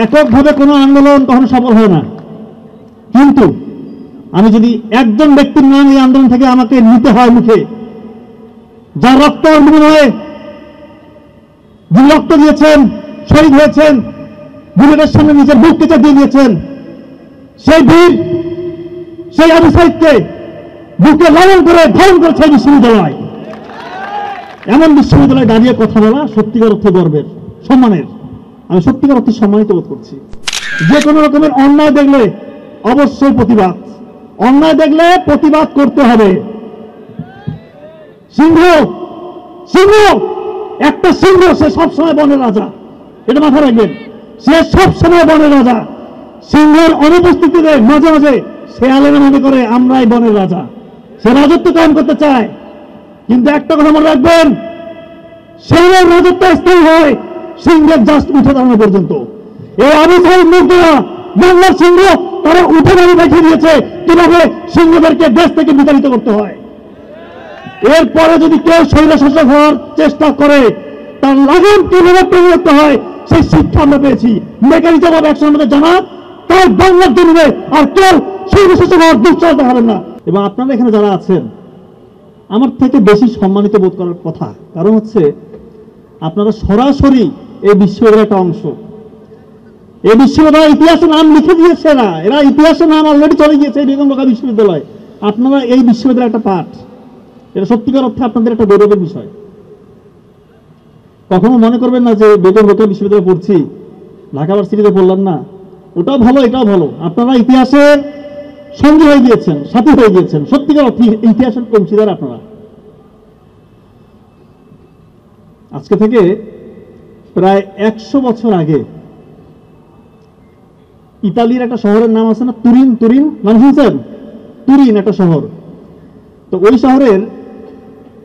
এককভাবে কোনো আন্দোলন কখনো সফল হয় না, কিন্তু আমি যদি একজন ব্যক্তির নাম এই আন্দোলন থেকে আমাকে নিতে হয় মুখে, যার রক্ত বিনিময়ে যিনি রক্ত দিয়েছেন, শহীদ হয়েছেন, বুলেটের সামনে নিজের বুক কেটে দিয়ে দিয়েছেন, সেই বীর, সেই আবু সাইদকে বুকে লালন করে ধারণ করেছে বিশ্ববিদ্যালয়। এমন বিশ্ববিদ্যালয়ে দাঁড়িয়ে কথা বলা সত্যিকার অর্থে গর্বের, সম্মানের। আমি সত্যিকার অর্থে সম্মানিত বোধ করছি। যে কোনো রকমের অন্যায় দেখলে অবশ্যই প্রতিবাদ, অন্যায় দেখলে প্রতিবাদ করতে হবে। সিংহ, সিংহ, একটা সিংহ, সে সবসময় বনের রাজা, এটা মাথায় রাখবেন। সে সবসময় বনের রাজা। সিংহের অনুপস্থিতিতে মাঝে মাঝে শেয়ালেরা মনে করে আমরাই বনের রাজা, সে রাজত্ব কায়েম করতে চায়। কিন্তু একটা কথা মনে রাখবেন, সিংহের রাজত্ব স্থায়ী হয় সিংহের জাস্ট উঠে দাঁড়ানো পর্যন্ত। এই আবু সাইদ মুগ্ধরা বাংলার সিংহ, তারা উঠে দাঁড়িয়ে দেখিয়ে দিয়েছে কিভাবে সিংহদেরকে দেশ থেকে বিতাড়িত করতে হয়। এরপরে যদি কেউ স্বৈরশাসক হওয়ার চেষ্টা করে, তার লাগাম কিভাবে প্রয়োগ করতে হয় সেই শিক্ষা আমরা পেয়েছি। মেকানিজম অফ অ্যাকশন আমাদের জানা, তাই বাংলার জন্য আর কেউ স্বৈরশাসক হওয়ার দুঃসাহস দেখাবেন না। এবং আপনারা এখানে যারা আছেন, আমার থেকে বেশি সম্মানিত বোধ করার কথা, কারণ হচ্ছে আপনারা সরাসরি এই বিশ্ববিদ্যালয়ের একটা অংশ। এই বিশ্ববিদ্যালয়ের ইতিহাসে নাম লিখে দিয়েছে এরা ইতিহাসে নাম অলরেডি চলে গিয়েছে এই বেগম রোকেয়া বিশ্ববিদ্যালয়। আপনারা এই বিশ্ববিদ্যালয়ের একটা পাঠ, এটা সত্যিকার অর্থে আপনাদের একটা গৌরবের বিষয়। কখনো মনে করবেন না যে বেগম রোকেয়া বিশ্ববিদ্যালয়ে পড়ছি, ঢাকা ভার্সিটিতে পড়লাম না, ওটাও ভালো এটাও ভালো। আপনারা ইতিহাসের সঙ্গী হয়ে গিয়েছেন, সাথী হয়ে গিয়েছেন, সত্যিকার অর্থে ইতিহাসের অংশীদার আপনারা। আজকে থেকে প্রায় 100 বছর আগে ইতালির একটা শহরের নাম আছে না, তুরিন, তুরিন নাম শুনছেন? তুরিন একটা শহর। তো ওই শহরের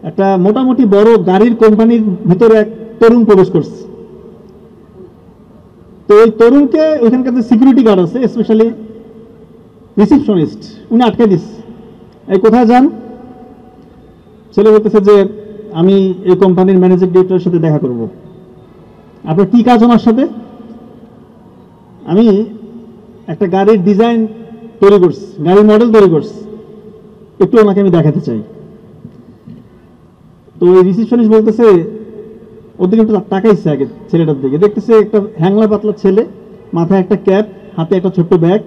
একটা মোটামুটি বড় গাড়ির কোম্পানির ভিতরে এক তরুণ প্রবেশ করছে। তো ওই তরুণকে ওইখানকার যে সিকিউরিটি গার্ড আছে, স্পেশালি রিসিপশনিস্ট, উনি আটকে দিচ্ছে। এই কোথায় যান? ছেলে বলতেছে যে আমি এই কোম্পানির ম্যানেজিং ডিরেক্টরের সাথে দেখা করব। আপনার কি কাজ ওনার সাথে? আমি একটা গাড়ির ডিজাইন তৈরি করছি, গাড়ির মডেল তৈরি করছি, একটু ওনাকে আমি দেখাতে চাই। তো ওই রিসিপশনিস্ট বলতেছে, ওদিকে একটু তাকাইছে আগে ছেলেটার দিকে, দেখতেছে একটা হ্যাংলা পাতলা ছেলে, মাথায় একটা ক্যাপ, হাতে একটা ছোট্ট ব্যাগ,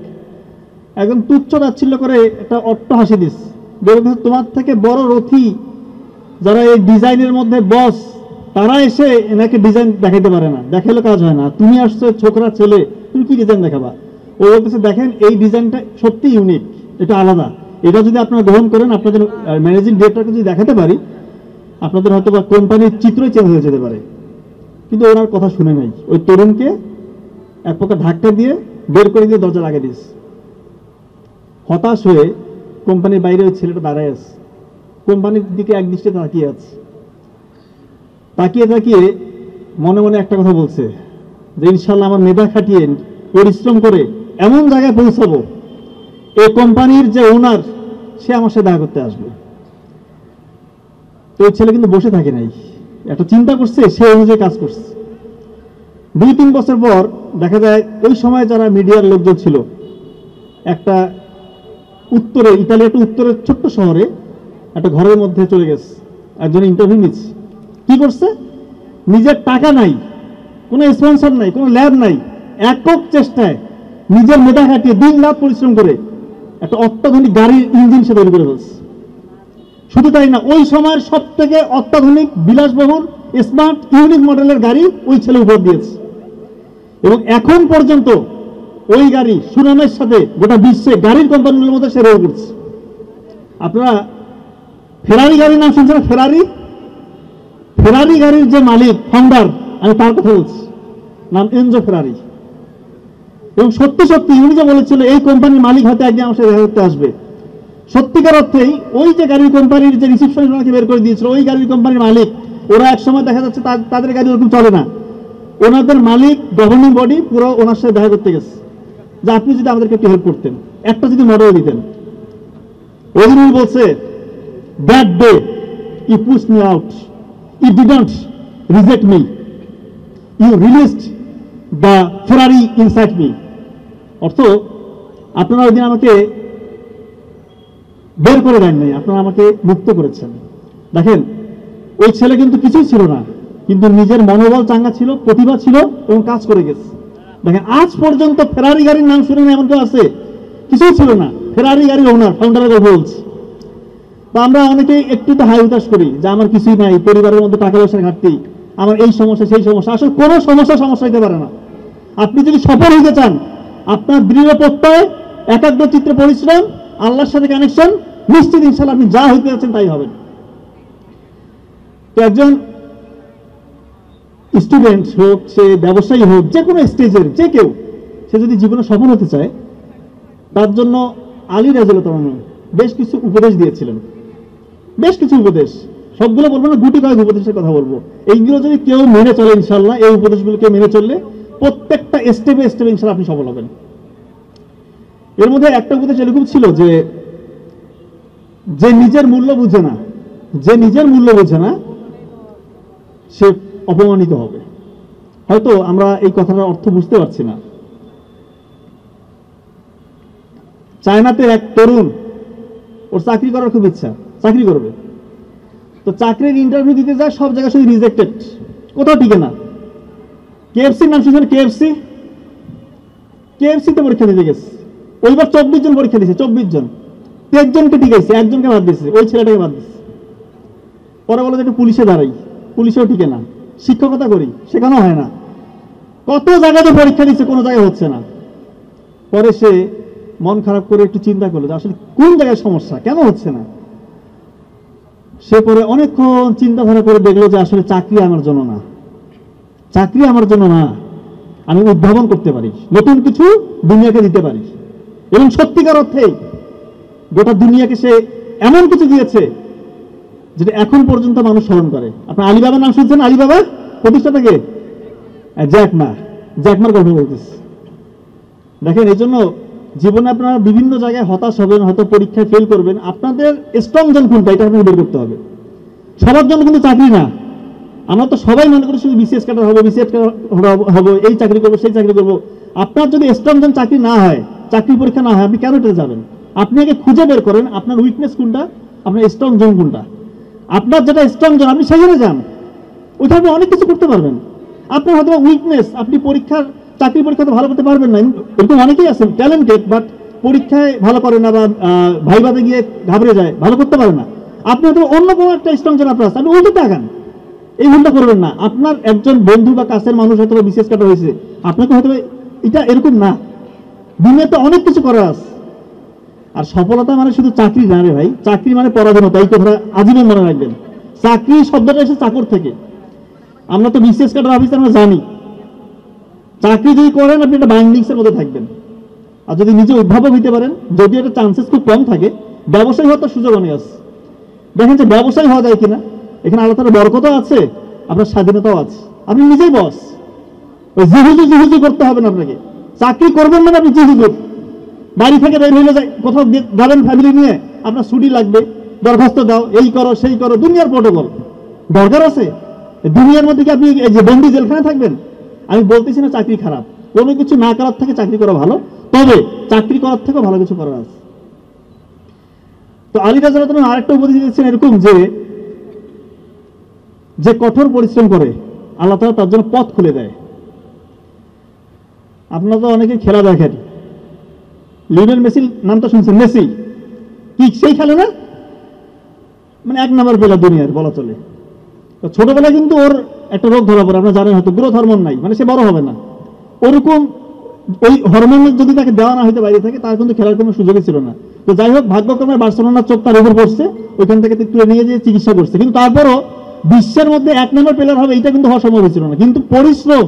একদম তুচ্ছ তাচ্ছিল্য করে একটা অট্ট হাসি দিস। বলতেছে তোমার থেকে বড় রথী যারা এই ডিজাইনের মধ্যে বস, তারা এসে এনাকে ডিজাইন দেখাইতে পারে না, দেখাইলে কাজ হয় না। তুমি আসছো ছোকরা ছেলে, তুমি কি ডিজাইন দেখাবা? ও বলতেছে দেখেন এই ডিজাইনটা সত্যি ইউনিক, এটা আলাদা, এটা যদি আপনারা গ্রহণ করেন, আপনাদের ম্যানেজিং ডিরেক্টরকে যদি দেখাতে পারি, আপনাদের হয়তো বা কোম্পানির চিত্রই চেঞ্জ হয়ে যেতে পারে। কিন্তু ওনার কথা শুনে নাই, ওই তরুণকে এক প্রকার ধাক্কা দিয়ে বের করে দিয়ে দরজা লাগিয়ে দিস। হতাশ হয়ে কোম্পানির বাইরে ওই ছেলেটা দাঁড়ায় আছে, কোম্পানির দিকে এক দৃষ্টিতে তাকিয়ে আছে। তাকিয়ে তাকিয়ে মনে মনে একটা কথা বলছে যে ইনশাল্লাহ আমার মেধা খাটিয়ে পরিশ্রম করে এমন জায়গায় পৌঁছাবো, এই কোম্পানির যে ওনার সে আমার সাথে দেখা করতে আসবে। তো ওই ছেলে কিন্তু বসে থাকে নাই, একটা চিন্তা করছে, সে অনুযায়ী কাজ করছে। 2-3 বছর পর দেখা যায় ওই সময় যারা মিডিয়ার লোকজন ছিল, একটা উত্তরে, ইতালির একটা উত্তরের ছোট্ট শহরে একটা ঘরের মধ্যে চলে গেছে, একজন ইন্টারভিউ নিচ্ছে। কি করছে? নিজের টাকা নাই, কোনো স্পন্সর নাই, কোনো ল্যাব নাই, একক চেষ্টায় নিজের মেধা খাটিয়ে দিন রাত পরিশ্রম করে একটা অত্যাধুনিক গাড়ির ইঞ্জিন সে তৈরি করে ফেলছে। শুধু তাই না, ওই সময়ের সব থেকে অত্যাধুনিক বিলাসবহুল স্মার্ট ইউনিক মডেলের গাড়ি ওই ছেলে উপহার দিয়েছে। এবং এখন পর্যন্ত ওই গাড়ি সুনামের সাথে গোটা বিশ্বে গাড়ির কোম্পানিগুলোর মধ্যে সে রয়ে পড়ছে। আপনারা ফেরারি গাড়ির নাম শুনছেন? ফেরারি, ফেরারি গাড়ির যে মালিক ফাউন্ডার, আমি তার কথা বলছি, নাম এনজো ফেরারি। এবং সত্যি সত্যি উনি যে বলেছিল এই কোম্পানির মালিক হয়তো একদিন আমার সাথে দেখা করতে আসবে, সত্যিকার অর্থেই ওই যে গাড়ির কোম্পানির যে রিসিপশনিস্ট ওনাকে বের করে দিয়েছিল, ওই গাড়ির কোম্পানির মালিক, ওরা এক সময় দেখা যাচ্ছে তাদের গাড়ি ওরকম চলে না, ওনাদের মালিক গভর্নিং বডি পুরো ওনার সাথে দেখা করতে গেছে যে আপনি যদি আমাদেরকে একটু হেল্প করতেন, একটা যদি মডেল দিতেন। ওই দিন উনি বলছে, that day you push me out, you didn't reject me, you released the Ferrari inside me. অর্থ আপনারা ওই দিন আমাকে বের করে দেন নাই, আপনারা আমাকে মুক্ত করেছেন। দেখেন ওই ছেলে কিন্তু কিছুই ছিল না, কিন্তু নিজের মনোবল চাঙ্গা ছিল, প্রতিভা ছিল এবং কাজ করে গেছে। দেখেন আজ পর্যন্ত ফেরারি গাড়ির নাম শুনে এমন কেউ আছে? কিছুই ছিল না, ফেরারি গাড়ির ওনার, ফাউন্ডারের কথা বলছি। তো আমরা অনেকে একটু তো হাই উতাস করি যে আমার কিছুই নাই, পরিবারের মধ্যে টাকা পয়সার ঘাটতি, আমার এই সমস্যা সেই সমস্যা। আসলে কোনো সমস্যা হতে পারে না। আপনি যদি সফল হতে চান, আপনার দৃঢ় প্রত্যয়, একাগ্র চিত্রে পরিশ্রম, আল্লাহর সাথে কানেকশন, নিশ্চিত ইনশাআল্লাহ আপনি যা হইতে যাচ্ছেন তাই হবেন। তো একজন স্টুডেন্ট হোক, সে ব্যবসায়ী হোক, যে কোনো স্টেজের যে কেউ, সে যদি জীবনে সফল হতে চায়, তার জন্য আলী রাদিয়াল্লাহু আনহু বেশ কিছু উপদেশ দিয়েছিলেন। বেশ কিছু উপদেশ, সবগুলো বলবো না, গুটি কয়েক উপদেশের কথা বলবো। এইগুলো যদি কেউ মেনে চলে ইনশাআল্লাহ, এই উপদেশগুলোকে মেনে চললে প্রত্যেকটা স্টেপে স্টেপে ইনশাআল্লাহ আপনি সফল হবেন। এর মধ্যে একটা উপদেশ এরকম ছিল যে যে নিজের মূল্য বুঝে না, যে নিজের মূল্য বোঝে না সে অপমানিত হবে। হয়তো আমরা এই কথাটার অর্থ বুঝতে পারছি না। চায়নাতে এক তরুণ, ওর চাকরি করার খুব ইচ্ছা, চাকরি করবে, তো চাকরির ইন্টারভিউ দিতে যায়, সব জায়গায় শুধু রিজেক্টেড, কোথাও টিকে না। কেএফসির নাম শুনছেন? কেএফসিতে পরীক্ষা দিতে গেছে, ওইবার 24 জন পরীক্ষা দিয়েছে, 24 জন, 3 জনকে টিকাইছে, একজনকে বাদ দিচ্ছে, ওই ছেলেটাকে বাদ দিচ্ছে। পরে বলে যে একটু পুলিশে দাঁড়াই, পুলিশেও টিকে না। শিক্ষকতা করি, সেখানেও হয় না। কত জায়গাতে পরীক্ষা দিচ্ছে, কোনো জায়গায় হচ্ছে না। পরে সে মন খারাপ করে একটু চিন্তা করলো যে আসলে কোন জায়গায় সমস্যা, কেন হচ্ছে না। সে পরে অনেকক্ষণ চিন্তাধারা করে দেখলো যে আসলে চাকরি আমার জন্য না, চাকরি আমার জন্য না, আমি উদ্ভাবন করতে পারি, নতুন কিছু দুনিয়াকে দিতে পারি। এবং সত্যিকার অর্থে গোটা দুনিয়াকে সে এমন কিছু দিয়েছে যেটা এখন পর্যন্ত মানুষ স্মরণ করে। আপনার আলিবাবার নাম শুনছেন? আলিবাবা প্রতিষ্ঠাতাকে জ্যাকমার কথা বলতেছে। দেখেন, এই জন্য জীবনে আপনারা বিভিন্ন জায়গায় হতাশ হবেন, হয়তো পরীক্ষায় ফেল করবেন। আপনাদের স্ট্রং জোন কোনটা, এটা আপনাকে বের করতে হবে। সবার জন্য কিন্তু চাকরি না। আমরা তো সবাই মনে করি শুধু বিসিএস ক্যাডার হবো, বিসিএস হবো, এই চাকরি করবো, সেই চাকরি করবো। আপনার যদি স্ট্রং জোন চাকরি না হয়, চাকরি পরীক্ষা না হয়, আপনি কেন এটাতে যাবেন? আপনি আগে খুঁজে বের করেন আপনার উইকনেস কোনটা, আপনার স্ট্রং জোন কোনটা। আপনার যেটা স্ট্রং জোন, আপনি সেখানে যান, ওইটা আপনি অনেক কিছু করতে পারবেন। আপনার হয়তো উইকনেস, আপনি চাকরি পরীক্ষাতে ভালো করতে পারবেন না, এরকম অনেকেই আছেন ট্যালেন্টেড, বাট পরীক্ষায় ভালো করে না, বা ভাইভাতে গিয়ে ঘাবড়ে যায়, ভালো করতে পারে না। আপনি হয়তো অন্য কোনো একটা স্ট্রং জোন আপনার আছে, আপনি ওইটাতে আগান। এই ভুলটা করবেন না। আপনার একজন বন্ধু বা কাছের মানুষ হয়তো বিশেষ কাটা হয়েছে, আপনাকে হয়তো এটা এরকম না। দুনিয়াতে অনেক কিছু করার আছে। আর সফলতা মানে শুধু চাকরি না রে ভাই, চাকরি মানে পরাধীনতা, এই কথাটা আজীবন মনে রাখবেন। চাকরি শব্দটা এসে চাকর থেকে। আমরা তো বিশেষ কাটার অফিসে আমরা জানি, চাকরি যদি করেন আপনি একটা বাইন্ডিংসের মধ্যে থাকবেন। আর যদি নিজে উদ্ভাবক হইতে পারেন, যদিও এটা চান্সেস খুব কম থাকে, ব্যবসায়ী হওয়ার সুযোগ অনেক আছে। দেখেন যে ব্যবসায়ী হওয়া যায় কিনা, এখানে আল্লাহ তাআলার বরকতও আছে, আপনার স্বাধীনতাও আছে। আপনি নিজেই বস, ওই জিহুজু করতে হবে না আপনাকে। চাকরি করবেন মানে আপনি জিহুজু, বাড়ি থেকে বের হইলে কোথাও যাবেন ফ্যামিলি নিয়ে, আপনার ছুটি লাগবে, দরখাস্ত দাও, এই করো সেই করো, দুনিয়ার প্রটোকল দরকার আছে। দুনিয়ার মধ্যে কি আপনি এই যে বন্দি জেলখানে থাকবেন? আমি বলতেছি না চাকরি খারাপ, কোনো কিছু না করার থেকে চাকরি করা ভালো, তবে চাকরি করার থেকেও ভালো কিছু করার আছে। তো আলী রাদিয়াল্লাহু আনহু আরেকটা উপদেশ দিয়েছেন এরকম, যে কঠোর পরিশ্রম করে আল্লাহ তাআলা তার জন্য পথ খুলে দেয়। আপনারা তো অনেকে খেলা দেখেন, লিওনেল মেসির নাম তো শুনছেন, মেসি কি সেই খেলে না, মানে 1 নাম্বার প্লেয়ার দুনিয়ার বলা চলে। তো ছোটবেলায় কিন্তু ওর একটা রোগ ধরা পড়ে, আপনারা জানেন হয়তো, গ্রোথ হরমোন নাই, মানে সে বড় হবে না। ওরকম ওই হরমোন যদি তাকে দেওয়া না হইতে বাইরে থাকে, তার কিন্তু খেলার কোনো সুযোগই ছিল না। তো যাই হোক, ভাগ্যক্রমে বার্সেলোনার চোখ তার উপর পড়ছে, ওইখান থেকে তুলে নিয়ে যেয়ে চিকিৎসা করছে। কিন্তু তারপরও বিশ্বের মধ্যে 1 নম্বর প্লেয়ার হবে এটা কিন্তু হওয়া সম্ভব ছিল না। কিন্তু পরিশ্রম,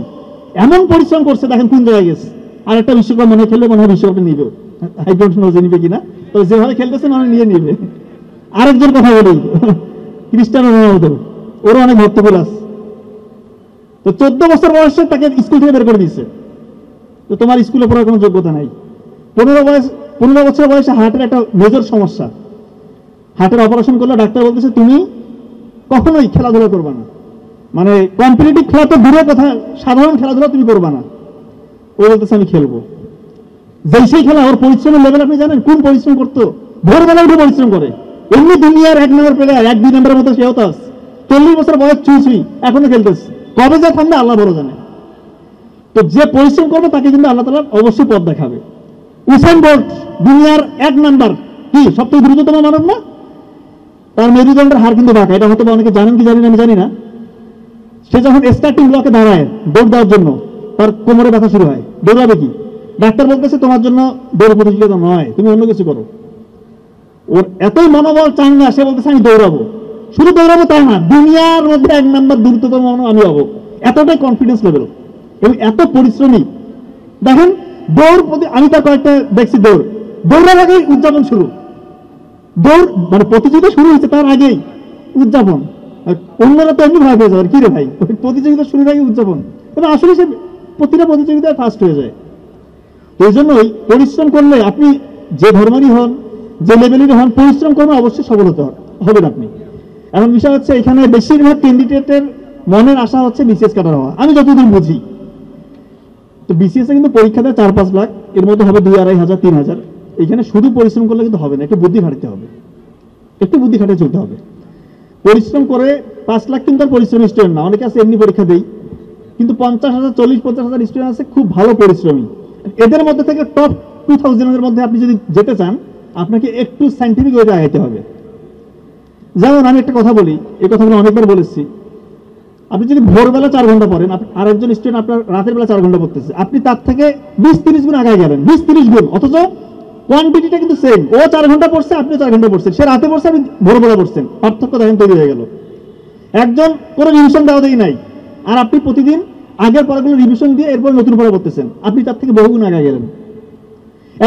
এমন পরিশ্রম করছে, দেখেন কোন জায়গায় গেছে। আর একটা বিশ্বকাপ মনে খেললে মনে হয় বিশ্বকাপটা নিবে, আই ডোন্ট নো যে নিবে কিনা, তো যেভাবে খেলতেছে মনে নিয়ে নিবে। আরেকজন কথা বলি, ক্রিস্টিয়ানো রোনালদো, ওরও অনেক ভক্তকুল আছে। তো 14 বছর বয়সে তাকে স্কুল থেকে বের করে দিয়েছে, তো তোমার স্কুলে পড়ার কোনো যোগ্যতা নাই। 15 বছর বয়সে হার্টের একটা মেজর সমস্যা, হার্টের অপারেশন করলে ডাক্তার বলতেছে তুমি কখনোই খেলাধুলা করবা না, মানে কম্পিটিটিভ খেলা তো দূরের কথা, সাধারণ খেলাধুলা তুমি করবা না। ও বলতেছে আমি খেলবো। যেই সেই খেলা, ওর পরিশ্রমের লেভেল আপনি জানেন? কোন পরিশ্রম করতো? ভোরবেলা উঠে পরিশ্রম করে। এমনি দুনিয়ার 1 নম্বর প্লেয়ার, 1-2 নম্বরের মতো সেও তাস, 40 বছর বয়স ছুঁই এখনো খেলতেছে। কবে যা থামবে আল্লাহ বড় জানে। তো যে পরিশ্রম করবে তাকে কিন্তু আল্লাহ তাআলা অবশ্যই পথ দেখাবে। উসাইন বোল্ট দুনিয়ার 1 নাম্বার, কি সবথেকে দ্রুততম মানব না? তার মেরুদণ্ডের হাড় কিন্তু বাঁকা, এটা হয়তো অনেকে জানেন কি জানি না, আমি জানি না। সে যখন স্টার্টিং ব্লকে দাঁড়ায় দৌড় দেওয়ার জন্য, তার কোমরে ব্যথা শুরু হয়, দৌড়াবে কি? ডাক্তার বলতেছে তোমার জন্য দৌড় প্রতিযোগিতা নয়, তুমি অন্য কিছু করো। ওর এতই মনোবল চাঙ্গা, সে বলতেছে আমি দৌড়াবো। শুধু দৌড়াবো তাই না, দুনিয়ার মধ্যে 1 নাম্বার দ্রুততম আমি হবো, এতটাই কনফিডেন্স লেভেল এবং এত পরিশ্রমী। দেখেন দৌড়, আমি তার কয়েকটা দেখছি দৌড়ার আগেই উদযাপন শুরু। দৌড় মানে প্রতিযোগিতা শুরু হয়েছে তার আগেই উদযাপন। অন্যরা তো এমনি ভয় পেয়ে যাবে, কি রে ভাই, প্রতিযোগিতা শুরুর আগে উদযাপন। তবে আসলে সে প্রতিটা প্রতিযোগিতায় ফার্স্ট হয়ে যায়। তো এই জন্যই পরিশ্রম করলে আপনি যে ধর্মেরই হন, যে লেভেলেরই হন, পরিশ্রম করলে অবশ্যই সফল হতে হবেন আপনি। এমন বিষয় হচ্ছে এখানে বেশিরভাগ ক্যান্ডিডেটের মনের আশা হচ্ছে বিসিএস কাটার হওয়া, আমি যতদূর বুঝি। তো বিসিএস এ কিন্তু পরীক্ষা দেয় 4-5 লাখ, এর মধ্যে হবে 2,500, 3,000। এখানে শুধু পরিশ্রম করলে কিন্তু হবে না, একটু বুদ্ধি খাটাতে হবে, একটু বুদ্ধি খাটিয়ে চলতে হবে। পরিশ্রম করে 5 লাখ কিন্তু আর পরিশ্রমী স্টুডেন্ট না, অনেকে আছে এমনি পরীক্ষা দেই, কিন্তু 50,000, 40-50,000 স্টুডেন্ট আছে খুব ভালো পরিশ্রমী। এদের মধ্যে থেকে টপ 2000 এর মধ্যে আপনি যদি যেতে চান, আপনাকে একটু সাইন্টিফিক ওয়েতে আগাইতে হবে। যেমন আমি একটা কথা বলি, এই কথাগুলো অনেকবার বলেছি। আপনি যদি ভোরবেলা 4 ঘন্টা পড়েন, আর একজন স্টুডেন্ট আপনার রাতের বেলা 4 ঘন্টা পড়তেছে, আপনি তার থেকে 20-30 গুণ আগায় গেলেন, 20-30 গুণ, অথচ কোয়ান্টিটিটা কিন্তু সেম। ও 4 ঘন্টা পড়ছে, আপনি 4 ঘন্টা পড়ছেন, সে রাতে পড়ছে, আপনি ভোরবেলা পড়ছেন, পার্থক্য দেখেন তৈরি হয়ে গেল। একজন কোনো রিভিশন দেওয়া দেই নাই, আর আপনি প্রতিদিন আগের পড়াগুলো রিভিশন দিয়ে এরপর নতুন পড়া পড়তেছেন, আপনি তার থেকে বহুগুণ আগায় গেলেন।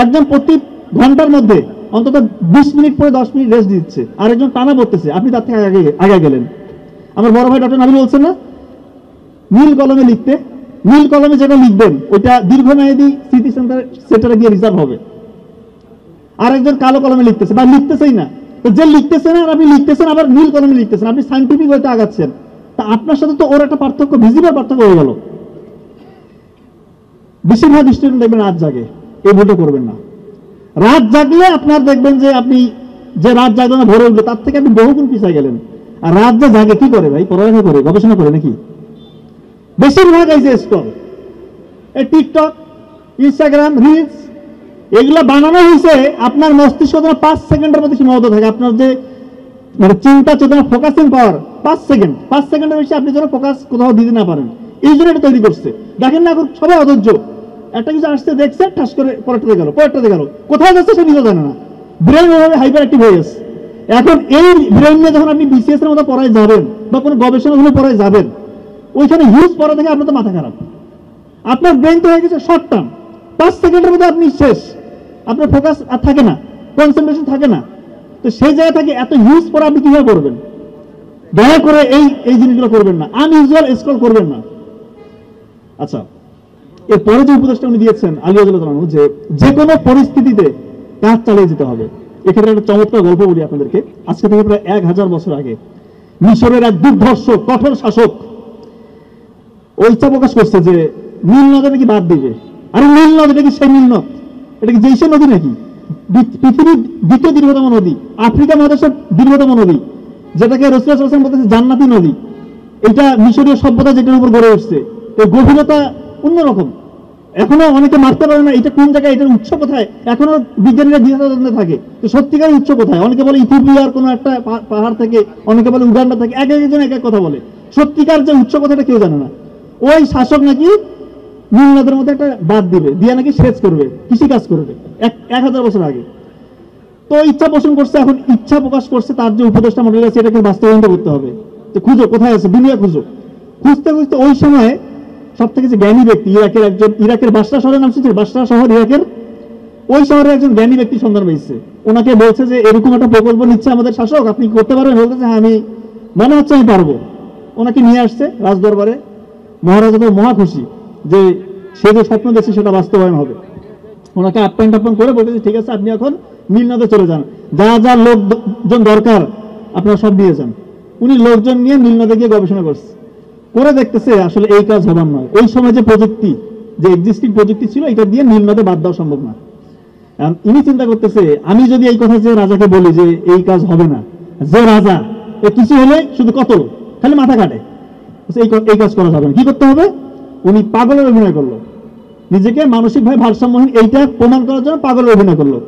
একজন প্রতি ঘন্টার মধ্যে অন্তত 20 মিনিট পরে 10 মিনিট রেস্ট দিচ্ছে, আর একজন টানা পড়তেছে, আপনি তার থেকে আগে গেলেন। আমার বড় ভাই ডক্টর নাবিল বলছেন না, নীল কলমে লিখতে, নীল কলমে যেটা লিখবেন ওইটা দীর্ঘমেয়াদী স্মৃতি সেন্টারে গিয়ে রিজার্ভ হবে। আর একজন কালো কলমে লিখতেছে বা লিখতেছেই না। তো যে লিখতেছে না আর আপনি লিখতেছেন, আবার নীল কলমে লিখতেছেন, আপনি সাইন্টিফিক ওয়েতে আগাচ্ছেন, তা আপনার সাথে তো ওর একটা পার্থক্য, ভিজিবল পার্থক্য হয়ে গেল। বেশিরভাগ স্টুডেন্ট দেখবেন রাত জাগে, এই ভুলটা করবেন না। রাত জাগলে আপনার দেখবেন যে আপনি যে রাত জাগলে না ভোরে উঠলো, তার থেকে আপনি বহুগুণ পিছিয়ে গেলেন। আর রাত যে জাগে কি করে ভাই? পড়ালেখা করে, গবেষণা করে নাকি? বেশিরভাগ এই যে স্ক্রল, এই টিকটক, ইনস্টাগ্রাম, রিলস, এগুলো বানানো হয়েছে আপনার মস্তিষ্ক 5 সেকেন্ডের মধ্যে সীমাবদ্ধ থাকে। আপনার যে মানে চিন্তা চেতনা, ফোকাসিং পাওয়ার 5 সেকেন্ডের বেশি আপনি যেন ফোকাস কোথাও দিতে না পারেন, এই জন্য এটা তৈরি করছে। দেখেন না এখন সবাই অধৈর্য, একটা কিছু আসছে দেখছে, ঠাস করে পরেরটাতে গেল, কোথায় যাচ্ছে সে নিজেও জানে না। ব্রেন ওইভাবে হাইপার অ্যাক্টিভ হয়ে গেছে। এখন এই ব্রেন নিয়ে যখন আপনি বিসিএস এর মতো পড়ায় যাবেন বা কোনো গবেষণাগুলো পড়ায় যাবেন, ওইখানে হিউজ পড়া থেকে আপনার তো মাথা খারাপ। আপনার ব্রেন তো হয়ে গেছে শর্ট টার্ম, 5 সেকেন্ডের মধ্যে আপনি শেষ, আপনার ফোকাস আর থাকে না, কনসেন্ট্রেশন থাকে না। তো সেই জায়গা থেকে এত হিউজ পড়া আপনি কিভাবে পড়বেন? দয়া করে এই জিনিসগুলো করবেন না, আনইউজুয়াল স্ক্রল করবেন না। আচ্ছা, এরপরে যে উপদেশটা উনি দিয়েছেন আলিয়াজুল্লাহ, যে কোনো পরিস্থিতিতে কাজ চালিয়ে যেতে হবে। এক্ষেত্রে একটা চমৎকার গল্প বলি আপনাদেরকে। আজকে থেকে প্রায় 1000 বছর আগে মিশরের এক দুর্ধর্ষ কঠোর শাসক ও ইচ্ছা প্রকাশ করছে যে নীল নদী নাকি বাদ দিবে। আরে নীল নদী নাকি সেই নীল নদ, এটা কি জেইসে নদী নাকি? পৃথিবীর দ্বিতীয় দীর্ঘতম নদী, আফ্রিকা মহাদেশের দীর্ঘতম নদী, যেটাকে রাসূলুল্লাহ সাল্লাল্লাহু আলাইহি ওয়াসাল্লাম বলতেছে জান্নাতি নদী। এটা মিশরীয় সভ্যতা যেটার উপর গড়ে উঠছে, এর গভীরতা অন্যরকম। এখনো অনেকে মারতে পারে না এটা কোন জায়গায়, এটার উৎস কোথায়, এখনো বিজ্ঞানীরা দ্বিধাদ্বন্দ্বে থাকে। তো সত্যিকারের উৎস কোথায়? অনেকে বলে ইথিওপিয়ার কোনো একটা পাহাড় থেকে, অনেকে বলে উগান্ডা থেকে, এক একজন এক এক কথা বলে। সত্যিকার যে উৎস কথাটা কেউ জানে না। ওই শাসক নাকি নীল নদের মধ্যে একটা বাদ দিবে, দিয়ে নাকি সেচ করবে, কৃষি কাজ করবে 1000 বছর আগে। তো ইচ্ছা পোষণ করছে, এখন ইচ্ছা প্রকাশ করছে, তার যে উপদেষ্টা মন্ডলী আছে এটাকে বাস্তবায়ন করতে হবে। তো খুঁজো কোথায় আছে, দুনিয়া খুঁজো। খুঁজতে খুঁজতে ওই সময় সব থেকে যে জ্ঞানী ব্যক্তি, ইরাকের বাসরা শহরের নাম শুনছে, বাসরা শহর ইরাকের, ওই শহরের একজন জ্ঞানী ব্যক্তির সন্ধান পেয়েছে। ওনাকে বলছে যে এরকম একটা প্রকল্প নিচ্ছে আমাদের শাসক, আপনি করতে পারবেন? বলতেছে হ্যাঁ, আমি মনে হচ্ছে আমি পারবো। ওনাকে নিয়ে আসছে রাজদরবারে। মহারাজা তো মহা খুশি যে সে যে স্বপ্ন দেখছে সেটা বাস্তবায়ন হবে। ওনাকে আপ্যায়ন টাপ্যায়ন করে বলতেছে ঠিক আছে, আপনি এখন নীল নদে চলে যান, যা যা লোকজন দরকার আপনারা সব দিয়ে যান। উনি লোকজন নিয়ে নীল নদে গিয়ে গবেষণা করছে, করে দেখতেছে আসলে এই কাজ হবার নয়। ওই সময় যে প্রযুক্তি, যে এক্সিস্টিং প্রযুক্তি ছিল এটা দিয়ে নীল নদে বাদ দেওয়া সম্ভব না। ইনি চিন্তা করতেছে আমি যদি এই কথা যে রাজাকে বলি যে এই কাজ হবে না, যে রাজা কিছু হলে শুধু কতল খালি মাথা কাটে, এই কাজ করা যাবে না, কি করতে হবে? উনি পাগলের অভিনয় করলো, নিজেকে মানসিকভাবে ভারসাম্যহীন এইটা প্রমাণ করার জন্য পাগলের অভিনয় করলো।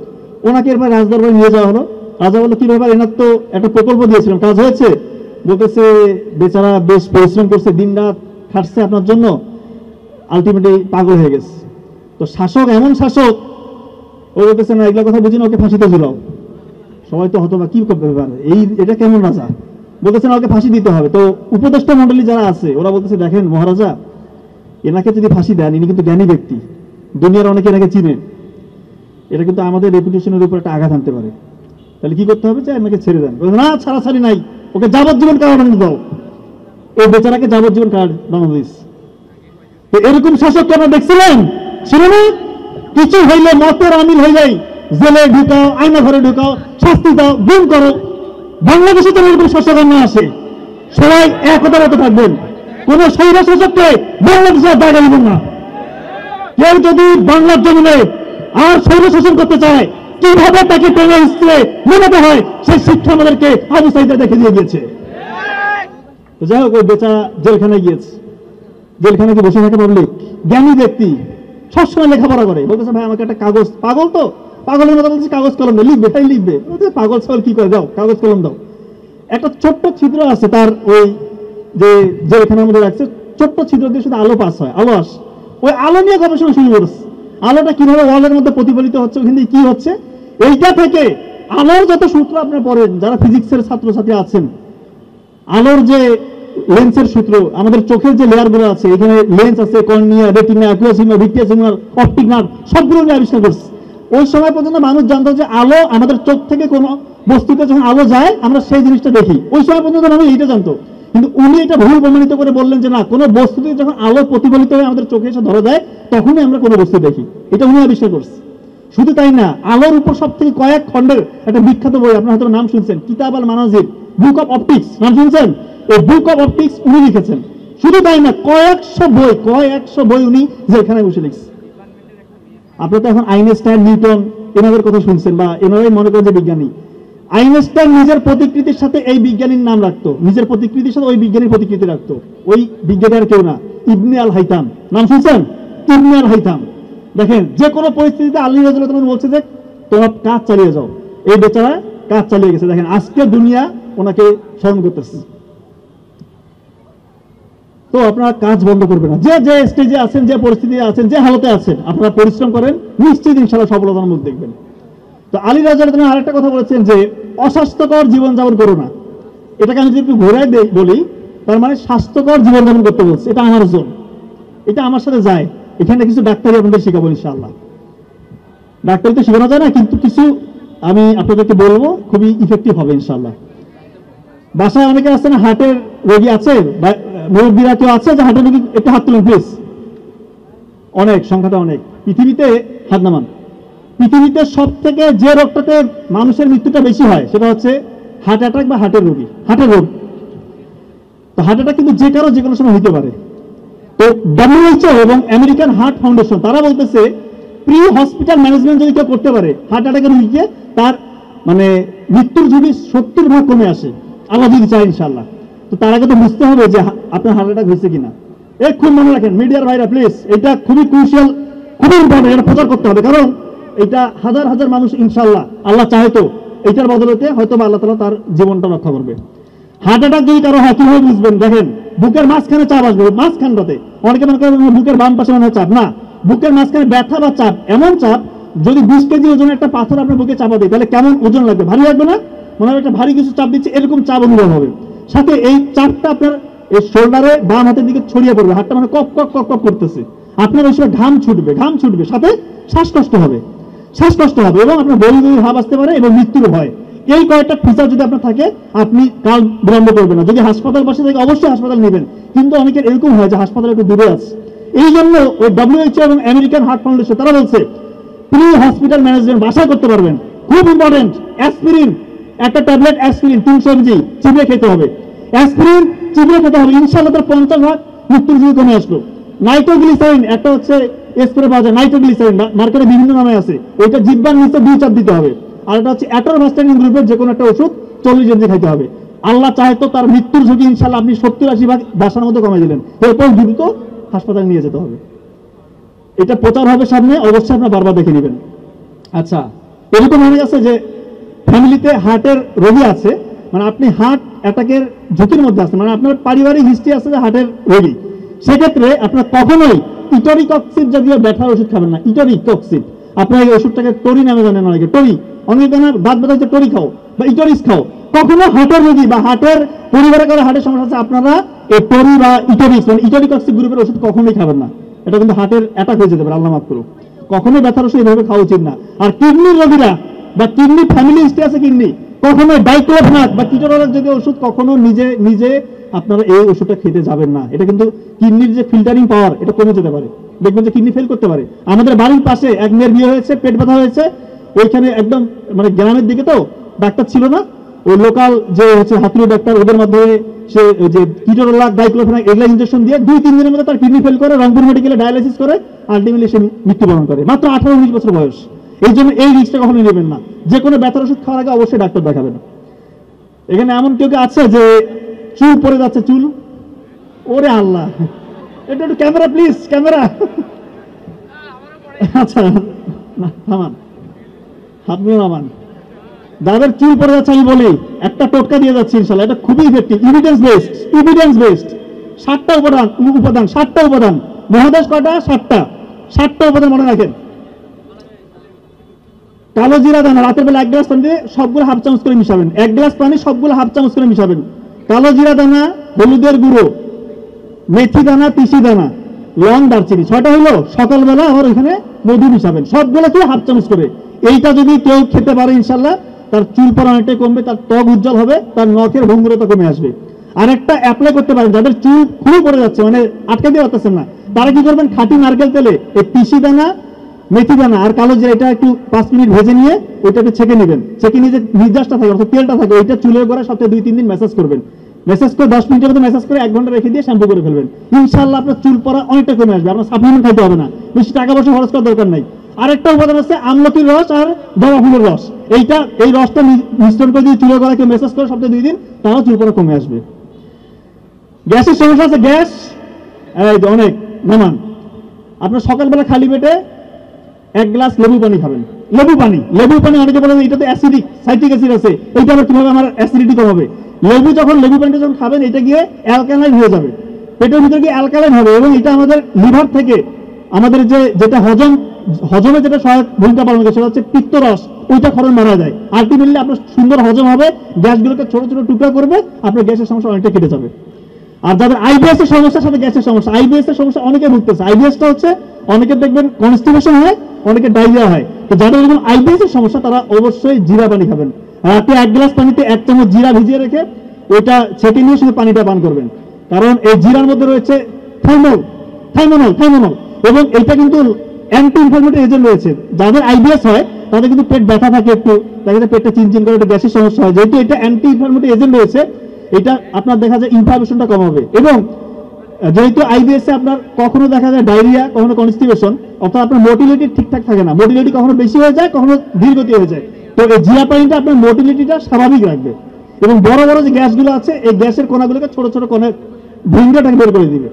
ওনাকে এরপর রাজদরবারে নিয়ে যাওয়া হলো। রাজা বললো কি ব্যাপার, এনার তো একটা প্রকল্প দিয়েছিলাম, কাজ হয়েছে? বলতেছে বেচারা বেশ পরিশ্রম করছে, দিন রাত খাটছে আপনার জন্য, আলটিমেটলি পাগল হয়ে গেছে। তো শাসক এমন শাসক, ও বলতেছে না এগুলো কথা বুঝি না, ওকে ফাঁসিতে ঝুলাও। সবাই তো হতো বা কি ব্যাপার, এটা কেমন রাজা? বলতেছে না ওকে ফাঁসি দিতে হবে। তো উপদেষ্টা মন্ডলী যারা আছে ওরা বলতেছে দেখেন মহারাজা, এনাকে যদি ফাঁসি দেন, ইনি কিন্তু জ্ঞানী ব্যক্তি, দুনিয়ার অনেকে এনাকে চিনে, এটা কিন্তু আমাদের রেপুটেশনের উপর একটা আঘাত আনতে পারে, তাহলে কি করতে হবে? যে এনাকে ছেড়ে দেন। না ছাড়াছাড়ি নাই, ওকে যাবজ্জীবন কারাদণ্ড দাও। এই বেচারাকে যাবজ্জীবন কারাদণ্ড দিস। এরকম শাসক কেন দেখছিলেন? ছিল না? কিছু হইলে মতের আমিল হয়ে যায়, জেলে ঢুকাও, আয়না ঘরে ঢুকাও, শাস্তি দাও, গুম করো। বাংলাদেশে তো এরকম শাসক না আসে, সবাই একতার মতো থাকবেন, কোন স্বৈর শাসককে বাংলাদেশের জায়গা দিবেন না। কেউ যদি বাংলার জমিনে আর স্বৈর শাসন করতে চায়, কিভাবে তাকে টেনে হিস্ট্রে মেলাতে হয় সেই শিক্ষা আমাদেরকে আবু সাইদা দেখে দিয়ে গিয়েছে। যাই হোক, ওই বেচা জেলখানায় গিয়েছে। জেলখানায় কি বসে থাকে পাবলিক? জ্ঞানী ব্যক্তি, সবসময় লেখাপড়া করে। বলতেছে ভাই আমাকে একটা কাগজ, পাগল তো পাগলের মতো বলতেছে কাগজ কলম দাও, লিখবে, তাই লিখবে। পাগল ছাগল কি করে, দাও কাগজ কলম দাও। একটা ছোট্ট ছিদ্র আছে তার, ওই যে জেলখানার মধ্যে রাখছে, ছোট্ট ছিদ্র দিয়ে শুধু আলো পাস হয়, আলো আসে। ওই আলো নিয়ে গবেষণা শুরু করেছে, আলোটা কিভাবে ওয়ালের মধ্যে প্রতিফলিত হচ্ছে, ওখান থেকে কি হচ্ছে। এইটা থেকে আলোর যত সূত্র আপনারা পড়েন, যারা ফিজিক্সের ছাত্রছাত্রী আছেন, আলোর যে লেন্সের সূত্র, আমাদের চোখের যে লেয়ার গুলো আছে, এখানে লেন্স আছে, কর্নিয়া, রেটিনা, অ্যাকুয়াসিমা, ভিট্রিয়াসিমার, অপটিক নার্ভ, সবগুলো নিয়ে আবিষ্কার করছে। ওই সময় পর্যন্ত মানুষ জানতো যে আলো আমাদের চোখ থেকে কোনো বস্তুতে যখন আলো যায় আমরা সেই জিনিসটা দেখি, ওই সময় পর্যন্ত মানুষ এইটা জানতো। কিন্তু উনি এটা ভুল প্রমাণিত করে বললেন যে না, কোনো বস্তুতে যখন আলো প্রতিফলিত হয়ে আমাদের চোখে এসে ধরা দেয় তখনই আমরা কোনো বস্তু দেখি, এটা উনি আবিষ্কার করছে। শুধু তাই না, আলোর উপর সব থেকে কয়েক খণ্ডের একটা বিখ্যাত বই, আপনার হয়তো নাম শুনছেন, কিতাব আল মানাজির, বুক অফ অপটিক্স, নাম শুনছেন? এই বুক অফ অপটিক্স উনি লিখেছেন। শুধু তাই না, কয়েকশো বই উনি যেখানে বসে লিখছে। আপনারা তো এখন আইনস্টাইন, নিউটন এনাদের কথা শুনছেন, বা এনারাই মনে করেন যে বিজ্ঞানী। আইনস্টাইন নিজের প্রতিকৃতির সাথে এই বিজ্ঞানীর নাম রাখতো, নিজের প্রতিকৃতির সাথে ওই বিজ্ঞানীর প্রতিকৃতি রাখতো। ওই বিজ্ঞানী আর কেউ না, ইবনে আল হাইতাম, নাম শুনছেন? ইবনে আল হাইতাম। দেখেন যে কোনো পরিস্থিতিতে আলী রাদিয়াল্লাহু তাআলা বলছে যে তোমরা কাজ চালিয়ে যাও, এই বেচারা কাজ চালিয়ে গেছে। দেখেন আজকে দুনিয়া ওনাকে স্মরণ করতেছে। তো আপনারা কাজ বন্ধ করবেন না, যে যে স্টেজে আছেন, যে পরিস্থিতি আছেন, যে হালতে আছেন, আপনারা পরিশ্রম করেন, নিশ্চিত ইনশাআল্লাহ সফলতার মুখ দেখবেন। তো আলী রাদিয়াল্লাহু তাআলা আরেকটা কথা বলেছেন যে অস্বাস্থ্যকর জীবনযাপন করো না। এটাকে আমি যদি একটু ঘোরায় বলি, তার মানে স্বাস্থ্যকর জীবনযাপন করতে বলছে। এটা আমার জোন, এটা আমার সাথে যায়। এখানে কিছু ডাক্তারি আপনাদের শেখাবো ইনশাআল্লাহ। ডাক্তারি তো শেখানো যায় না, কিন্তু কিছু আমি আপনাদেরকে বলবো, খুবই ইফেক্টিভ হবে ইনশাআল্লাহ। বাসায় অনেকে আছে না, হার্টের রোগী আছে, মুরব্বীরা কেউ আছে যে হার্টের রোগী? একটু হাত তুলুন প্লিজ। অনেক, সংখ্যাটা অনেক। পৃথিবীতে হাত নামান। পৃথিবীতে সব থেকে যে রোগটাতে মানুষের মৃত্যুটা বেশি হয় সেটা হচ্ছে হার্ট অ্যাটাক বা হার্টের রোগী, হার্টের রোগ। তো হার্ট অ্যাটাক কিন্তু যে কারো যে কোনো সময় হতে পারে। তো WHO এবং আমেরিকান হার্ট ফাউন্ডেশন তারা বলতেছে প্রি হসপিটাল ম্যানেজমেন্ট যদি কেউ করতে পারে হার্ট অ্যাটাকের রোগীকে, তার মানে মৃত্যুর ঝুঁকি 70% কমে আসে, আল্লাহ যদি চায় ইনশাআল্লাহ। তো তার আগে তো বুঝতে হবে যে আপনার হার্ট অ্যাটাক হয়েছে কিনা। খুব মনে রাখেন মিডিয়ার ভাইরা প্লিজ, এটা খুবই ক্রুশিয়াল, খুবই ইম্পর্টেন্ট, এটা প্রচার করতে হবে। কারণ এটা হাজার হাজার মানুষ ইনশাআল্লাহ, আল্লাহ চাহে তো এটার বদলতে হয়তো আল্লাহ তাআলা তার জীবনটা রক্ষা করবে। হার্ট অ্যাটাক যদি কারো হয় কিভাবে বুঝবেন? দেখেন বুকের মাঝখানে চাপ আসবে, মাঝখানটাতে। অনেকে মনে করেন বুকের বাম পাশে মনে হয় চাপ, না, বুকের মাঝখানে ব্যথা বা চাপ, এমন চাপ যদি 20 কেজি ওজনের একটা পাথর আপনার বুকে চাপা দেয় তাহলে কেমন ওজন লাগবে? ভারী লাগবে না? মনে হয় একটা ভারী কিছু চাপ দিচ্ছে, এরকম চাপ অনুভব হবে। সাথে এই চাপটা আপনার এই শোল্ডারে বাম হাতের দিকে ছড়িয়ে পড়বে, হাতটা মানে কপ কপ কপ কপ করতেছে, আপনার ওই সময় ঘাম ছুটবে, সাথে শ্বাসকষ্ট হবে এবং আপনার বমি ভাব আসতে পারে এবং মৃত্যুর ভয়। এই কয়েকটা ফিচার যদি আপনার থাকে, আপনি কাল বিলম্ব করবেন না। যদি হাসপাতাল পাশে থাকে অবশ্যই হাসপাতাল নেবেন, কিন্তু অনেকের এরকম হয় যে হাসপাতাল একটু দূরে আছে। এই জন্য ওই WHO এবং আমেরিকান হার্ট ফাউন্ডেশন তারা বলছে প্রি হসপিটাল ম্যানেজমেন্ট বাসায় করতে পারবেন, খুব ইম্পর্টেন্ট। অ্যাসপিরিন, একটা ট্যাবলেট অ্যাসপিরিন 300 mg চিবিয়ে খেতে হবে, অ্যাসপিরিন চিবিয়ে খেতে হবে, ইনশাআল্লাহ তার 50% মৃত্যুর ঝুঁকি কমে আসলো। নাইট্রোগ্লিসারিন একটা হচ্ছে স্প্রে পাওয়া যায়, নাইট্রোগ্লিসারিন, মার্কেটে বিভিন্ন নামে আছে, ওইটা জিহ্বার নিচে 2 চাপ দিতে হবে। আর এটা হচ্ছে অ্যাটরভাস্টাটিন গ্রুপের যে কোনো একটা ওষুধ 40 দিন খাইতে হবে। আল্লাহ চাহে তো তার মৃত্যুর ঝুঁকি ইনশাআল্লাহ আপনি 70-80 ভাগ বাসার মধ্যে কমাই দিলেন, এরপর দ্রুত হাসপাতালে নিয়ে যেতে হবে। এটা প্রচার হবে সামনে, অবশ্যই আপনার বারবার দেখে নেবেন। আচ্ছা, এরকম হয়ে গেছে যে ফ্যামিলিতে হার্টের রোগী আছে, মানে আপনি হার্ট অ্যাটাকের ঝুঁকির মধ্যে আছেন, মানে আপনার পারিবারিক হিস্ট্রি আছে যে হার্টের রোগী, সেক্ষেত্রে আপনার কখনোই ইটোরিকক্সিড জাতীয় ব্যথার ওষুধ খাবেন না। ইটোরিকক্সিড, আপনার এই ওষুধটাকে টরি নামে জানেন অনেকে, টরি, অনেকে দাঁত ব্যথা হচ্ছে টরি খাও বা ইটোরিস খাও। কখনো হার্টের রোগী বা হার্টের পরিবারে কারো হার্টের সমস্যা আছে, আপনারা এই টরি বা ইটোরিক্স মানে ইটোরিকক্সিড গ্রুপের ওষুধ কখনোই খাবেন না। এটা কিন্তু হার্টের অ্যাটাক হয়ে যেতে পারে, আল্লাহ মাফ করুক। কখনোই ব্যথার ওষুধ এভাবে খাওয়া উচিত না। আর কিডনির রোগীরা বা কিডনি ফ্যামিলি হিস্ট্রি আছে কিডনি, কখনো ডাইক্লোফেনাক বা কিটোরোলাক যদি ওষুধ কখনো নিজে আপনারা এই ওষুধটা খেতে যাবেন না। এটা কিন্তু কিডনির যে ফিল্টারিং পাওয়ার এটা কমে যেতে পারে, দেখবেন যে কিডনি ফেল করতে পারে। আমাদের বাড়ির পাশে এক মেয়ের বিয়ে হয়েছে, পেট ব্যথা হয়েছে, ওইখানে একদম মানে গ্রামের দিকে তো ডাক্তার ছিল না, ওই লোকাল যে হচ্ছে হাতুড়ি ডাক্তার, ওদের মাধ্যমে সে যে কিটোরোলাক ডাইক্লোফেনাক এগুলা ইনজেকশন দিয়ে 2-3 দিনের মধ্যে তার কিডনি ফেল করে, রংপুর মেডিকেলে ডায়ালিসিস করে, আলটিমেটলি সে মৃত্যুবরণ করে, মাত্র 18-19 বছর বয়স। এই জন্য এই রিস্কটা কখনো নেবেন না। যে কোনো ব্যথার ওষুধ খাওয়ার আগে অবশ্যই ডাক্তার দেখাবেন। এখানে এমন কেউ আছে যে চুল পড়ে যাচ্ছে, চুল, ওরে আল্লাহ, এটা একটু ক্যামেরা প্লিজ, ক্যামেরা। আচ্ছা থামান, আপনিও নামান। যাদের চুল পড়ে যাচ্ছে আমি বলি একটা টোটকা দিয়ে যাচ্ছি ইনশাআল্লাহ, এটা খুবই ইফেক্টিভ, এভিডেন্স বেসড। 7টা উপাদান 7টা উপাদান, মহাদেশ কয়টা? 7টা উপাদান মনে রাখেন। কালো জিরা দানা রাতের বেলা 1 গ্লাস পানিতে সবগুলো হাফ চামচ করে মিশাবেন, 1 গ্লাস পানি সবগুলো হাফ চামচ করে মিশাবেন। কালো জিরা দানা, হলুদের গুঁড়ো, মেথি দানা, তিসি দানা, লং, দারচিনি, 6টা হলো। সকালবেলা আবার ওইখানে মধু মিশাবেন, সবগুলোকে হাফ চামচ করে। এইটা যদি কেউ খেতে পারে ইনশাআল্লাহ তার চুল পড়া অনেকটাই কমবে, তার ত্বক উজ্জ্বল হবে, তার নখের ভঙ্গুরতা কমে আসবে। আরেকটা অ্যাপ্লাই করতে পারেন যাদের চুল খুবই পড়ে যাচ্ছে, মানে আটকে দিয়ে পারতেছেন না, তারা কি করবেন, খাঁটি নারকেল তেলে এই তিসি দানা, মেথি দানা আর কালো জিরা এটা একটু 5 মিনিট ভেজে নিয়ে ওইটাকে ছেঁকে নেবেন। ছেঁকে নিয়ে যে নির্যাসটা থাকে অর্থাৎ তেলটা থাকে, ওইটা চুলের গোড়ায় সপ্তাহে 2-3 দিন ম্যাসাজ করবেন। ম্যাসাজ করে 10 মিনিটের মতো ম্যাসাজ করে 1 ঘন্টা রেখে দিয়ে শ্যাম্পু করে ফেলবেন। ইনশাআল্লাহ আপনার চুল পড়া অনেকটা কমে আসবে, আপনার সাপ্লিমেন্ট খাইতে হবে না, বেশি টাকা পয়সা খরচ করার দরকার নাই। আরেকটা উপাদান আছে আমলকির রস আর জবা ফুলের রস, এই রসটা মিশ্রণ করে দিয়ে চুলের গোড়াকে ম্যাসাজ করে সপ্তাহে 2 দিন, তাহলে চুল পড়া কমে আসবে। গ্যাসের সমস্যা আছে, গ্যাস এই অনেক নামান, আপনার সকালবেলা খালি পেটে 1 গ্লাস লেবু পানি খাবেন। লেবু পানি অনেকে বলে এটাতে অ্যাসিডিক, সাইট্রিক অ্যাসিড আছে, এইটা আবার কিভাবে আমার অ্যাসিডিটি কমাবে? লেবু পানিটা যখন খাবেন এটা গিয়ে অ্যালকালাইন হয়ে যাবে, পেটের ভিতরে গিয়ে অ্যালকালাইন হবে, এবং এটা আমাদের লিভার থেকে আমাদের যেটা হজমে যেটা সহায়ক ভূমিকা পালন করে সেটা হচ্ছে পিত্তরস, ওইটা খরচ মারা যায়। আলটিমেটলি আপনার সুন্দর হজম হবে, গ্যাসগুলোকে ছোট ছোট টুকরা করবে, আপনার গ্যাসের সমস্যা অনেকটা কেটে যাবে। আর যাদের আইবিএস এর সমস্যার সাথে গ্যাসের সমস্যা, আইবিএস এর সমস্যা অনেকে ভুগতেছে। আইবিএসটা হচ্ছে অনেকের দেখবেন কনস্টিপেশন হয়, অনেকে ডায়রিয়া হয়। তো যাদের এরকম আইবিএস এর সমস্যা তারা অবশ্যই জিরা পানি খাবেন। রাতে 1 গ্লাস পানিতে 1 চামচ জিরা ভিজিয়ে রেখে ওইটা ছেঁকে নিয়ে শুধু পানিটা পান করবেন, কারণ এই জিরার মধ্যে রয়েছে থাইমোনল, এবং এটা কিন্তু অ্যান্টি ইনফ্লামেটরি এজেন্ট রয়েছে। যাদের আইবিএস হয় তাদের কিন্তু পেট ব্যথা থাকে, একটু তাদের পেটটা চিনচিন করে, একটু গ্যাসের সমস্যা হয়, যেহেতু এটা অ্যান্টি ইনফ্লামেটরি এজেন্ট রয়েছে, এটা আপনার দেখা যায় ইনফ্লামেশনটা কমাবে। এবং যেহেতু আইবিএস এ আপনার কখনো দেখা যায় ডায়রিয়া, কখনো কনস্টিপেশন, অর্থাৎ আপনার মোটিলিটি ঠিকঠাক থাকে না, মোটিলিটি কখনো বেশি হয়ে যায়, কখনো ধীরগতি হয়ে যায়। তো এই জিরা পানিটা আপনার মোটিলিটিটা স্বাভাবিক রাখবে, এবং বড় বড় যে গ্যাসগুলো আছে এই গ্যাসের কণাগুলোকে ছোট ছোট কণা ভেঙেটাকে বের করে দিবে,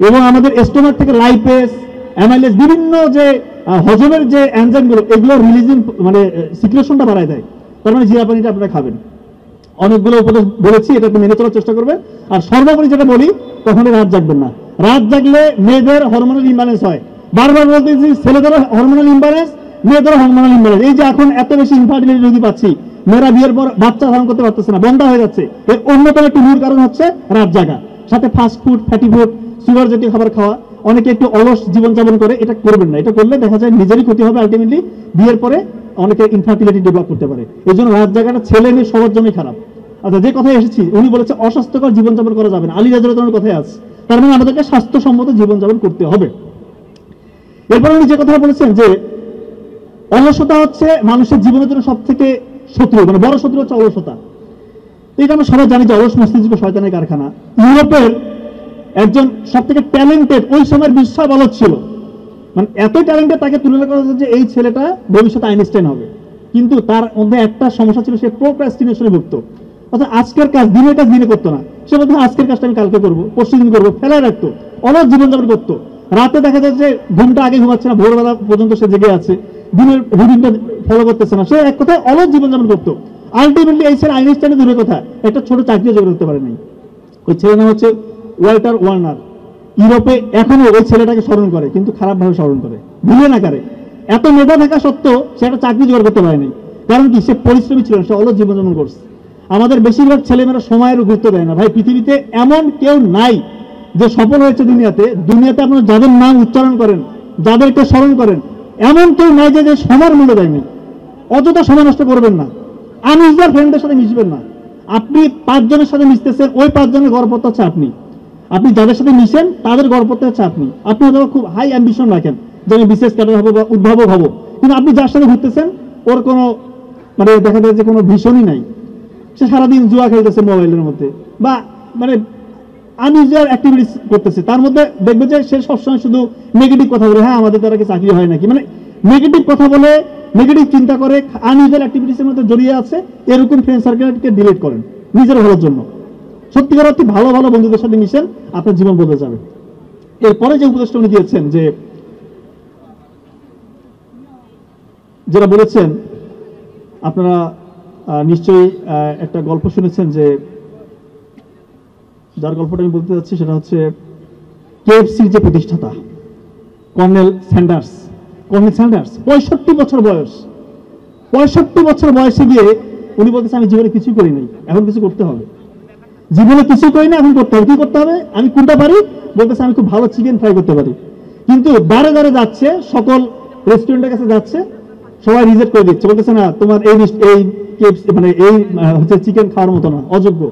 এবং আমাদের স্টোমাক থেকে লাইপেস, অ্যামাইলেজ, বিভিন্ন যে হজমের যে এনজাইমগুলো এগুলো রিলিজিং মানে সিক্রেশনটা বাড়ায় দেয়। তার মানে জিরা পানিটা আপনারা খাবেন। অনেকগুলো উপদেশ বলেছি, এটা একটু মেনে চলার চেষ্টা করবেন। আর সর্বোপরি যেটা বলি, কখনো রাত জাগবেন না। রাত জাগলে মেয়েদের হরমোনাল ইমব্যালেন্স হয়। বারবার বলতেছি, ছেলেদেরও হরমোনাল ইমব্যালেন্স, মেয়েদেরও হরমোনাল ইমব্যালেন্স। এই যে এখন এত বেশি ইনফার্টিলিটি রোগী পাচ্ছি, মেয়েরা বিয়ের পর বাচ্চা ধারণ করতে পারতেছে না, বন্ধ হয়ে যাচ্ছে, এর অন্যতম একটি মূল কারণ হচ্ছে রাত জাগা, সাথে fast food, fatty food, sugar জাতীয় খাবার খাওয়া। অনেকে একটু অলস জীবনযাপন করে, এটা করবেন না। এটা করলে দেখা যায় নিজেরই ক্ষতি হবে, আলটিমেটলি বিয়ের পরে অনেকে ইনফার্টিলিটি ডেভেলপ করতে পারে। এই জন্য রাত জাগাটা ছেলে মেয়ে সবার জন্যই খারাপ। আচ্ছা, যে কথায় এসেছি, উনি বলেছে অস্বাস্থ্যকর জীবনযাপন করা যাবে না, আলী রাদিয়াল্লাহু কথায় আছে, তার মানে আমাদেরকে স্বাস্থ্যসম্মত জীবনযাপন করতে হবে। এরপর উনি যে কথা বলেছেন যে অলসতা হচ্ছে মানুষের জীবনের জন্য সব থেকে শত্রু, মানে বড় শত্রু হচ্ছে অলসতা। এটা আমরা সবাই জানি যে অলস মস্তিষ্ক শয়তানের কারখানা। ইউরোপের একজন সব থেকে ট্যালেন্টেড ওই সময়ের বিস্ময় বালক ছিল, মানে এত ট্যালেন্টেড, তাকে তুলনা করা হচ্ছে যে এই ছেলেটা ভবিষ্যতে আইনস্টাইন হবে। কিন্তু তার মধ্যে একটা সমস্যা ছিল, সে প্রোক্রাস্টিনেশনে ভুগতো। অর্থাৎ আজকের কাজ, দিনের কাজ দিনে করতো না। সে বলতো আজকের কাজটা আমি কালকে করবো, পরশু দিন করবো, ফেলায় রাখতো, অলস জীবনযাপন করতো। রাতে দেখা যাচ্ছে ঘুমটা আগে ঘুমাচ্ছে না, ভোরবেলা পর্যন্ত সে জেগে আছে, দিনের রুটিনটা ফলো করতেছে না, সে এক কথায় অলস জীবনযাপন করতো। আলটিমেটলি এই ছেলে আইনস্টাইনের দূরের কথা একটা ছোট চাকরিও জোগাড় করতে পারে নাই। ওই ছেলের নাম হচ্ছে ওয়াল্টার ওয়ার্নার। ইউরোপে এখনো ওই ছেলেটাকে স্মরণ করে, কিন্তু খারাপভাবে স্মরণ করে, ভুলে না করে। এত মেধা থাকা সত্ত্বেও সে একটা চাকরি জোগাড় করতে পারেনি। কারণ কি? সে পরিশ্রমী ছিল না, সে অলস জীবনযাপন করছে। আমাদের বেশিরভাগ ছেলেমেয়েরা সময়ের গুরুত্ব দেয় না ভাই। পৃথিবীতে এমন কেউ নাই যে সফল হয়েছে দুনিয়াতে। দুনিয়াতে আপনারা যাদের নাম উচ্চারণ করেন, যাদেরকে স্মরণ করেন, এমন কেউ নাই যে সময়ের মূল্য দেয়নি। অযথা সময় নষ্ট করবেন না, আনইউজুয়াল ফ্রেন্ডদের সাথে মিশবেন না। আপনি 5 জনের সাথে মিশতেছেন, ওই 5 জনের গড়পড়তা হচ্ছে আপনি। আপনি যাদের সাথে মিশেন তাদের গড়পড়তা হচ্ছে আপনি। আপনি হয়তো খুব হাই অ্যাম্বিশন রাখেন যে আমি বিশেষ ক্যাডার হবো বা উদ্ভাবক হবো, কিন্তু আপনি যার সাথে ঘুরতেছেন ওর কোনো মানে দেখা যায় যে কোনো ভীষণই নাই। সে সারাদিন জুয়া খেলতেছে মোবাইলের মধ্যে, বা মানে আনইউজুয়াল অ্যাক্টিভিটিস করতেছে। তার মধ্যে দেখবে যে সে সবসময় শুধু নেগেটিভ কথা বলে, হ্যাঁ আমাদের দ্বারা কি চাকরি হয় নাকি, মানে নেগেটিভ কথা বলে, নেগেটিভ চিন্তা করে, আনইউজুয়াল অ্যাক্টিভিটিসের মধ্যে জড়িয়ে আছে। এরকম ফ্রেন্ড সার্কেলকে ডিলিট করেন নিজের ভালোর জন্য। সত্যিকার অর্থে ভালো ভালো বন্ধুদের সাথে মিশেন, আপনার জীবন বদলে যাবে। এরপরে যে উপদেশটা উনি দিয়েছেন, যে যেটা বলেছেন, আপনারা নিশ্চয়ই একটা গল্প শুনেছেন, যে যার গল্পটা আমি বলতে যাচ্ছি সেটা হচ্ছে কেএফসির যে প্রতিষ্ঠাতা কর্নেল স্যান্ডার্স। 65 বছর বয়স। 65 বছর বয়সে গিয়ে উনি বলতেছে আমি জীবনে কিছু করি নাই, এখন কিছু করতে হবে। জীবনে কিছু করি না, এখন করতে হবে। কি করতে হবে? আমি কোনটা পারি? বলতেছে আমি খুব ভালো চিকেন ফ্রাই করতে পারি। কিন্তু দাঁড়ে দাঁড়ে যাচ্ছে, সকল রেস্টুরেন্টের কাছে যাচ্ছে, সবাই রিজেক্ট করে দিচ্ছে, বলতেছে না তোমার এই মানে এই হচ্ছে চিকেন খাওয়ার মতো না, অযোগ্য।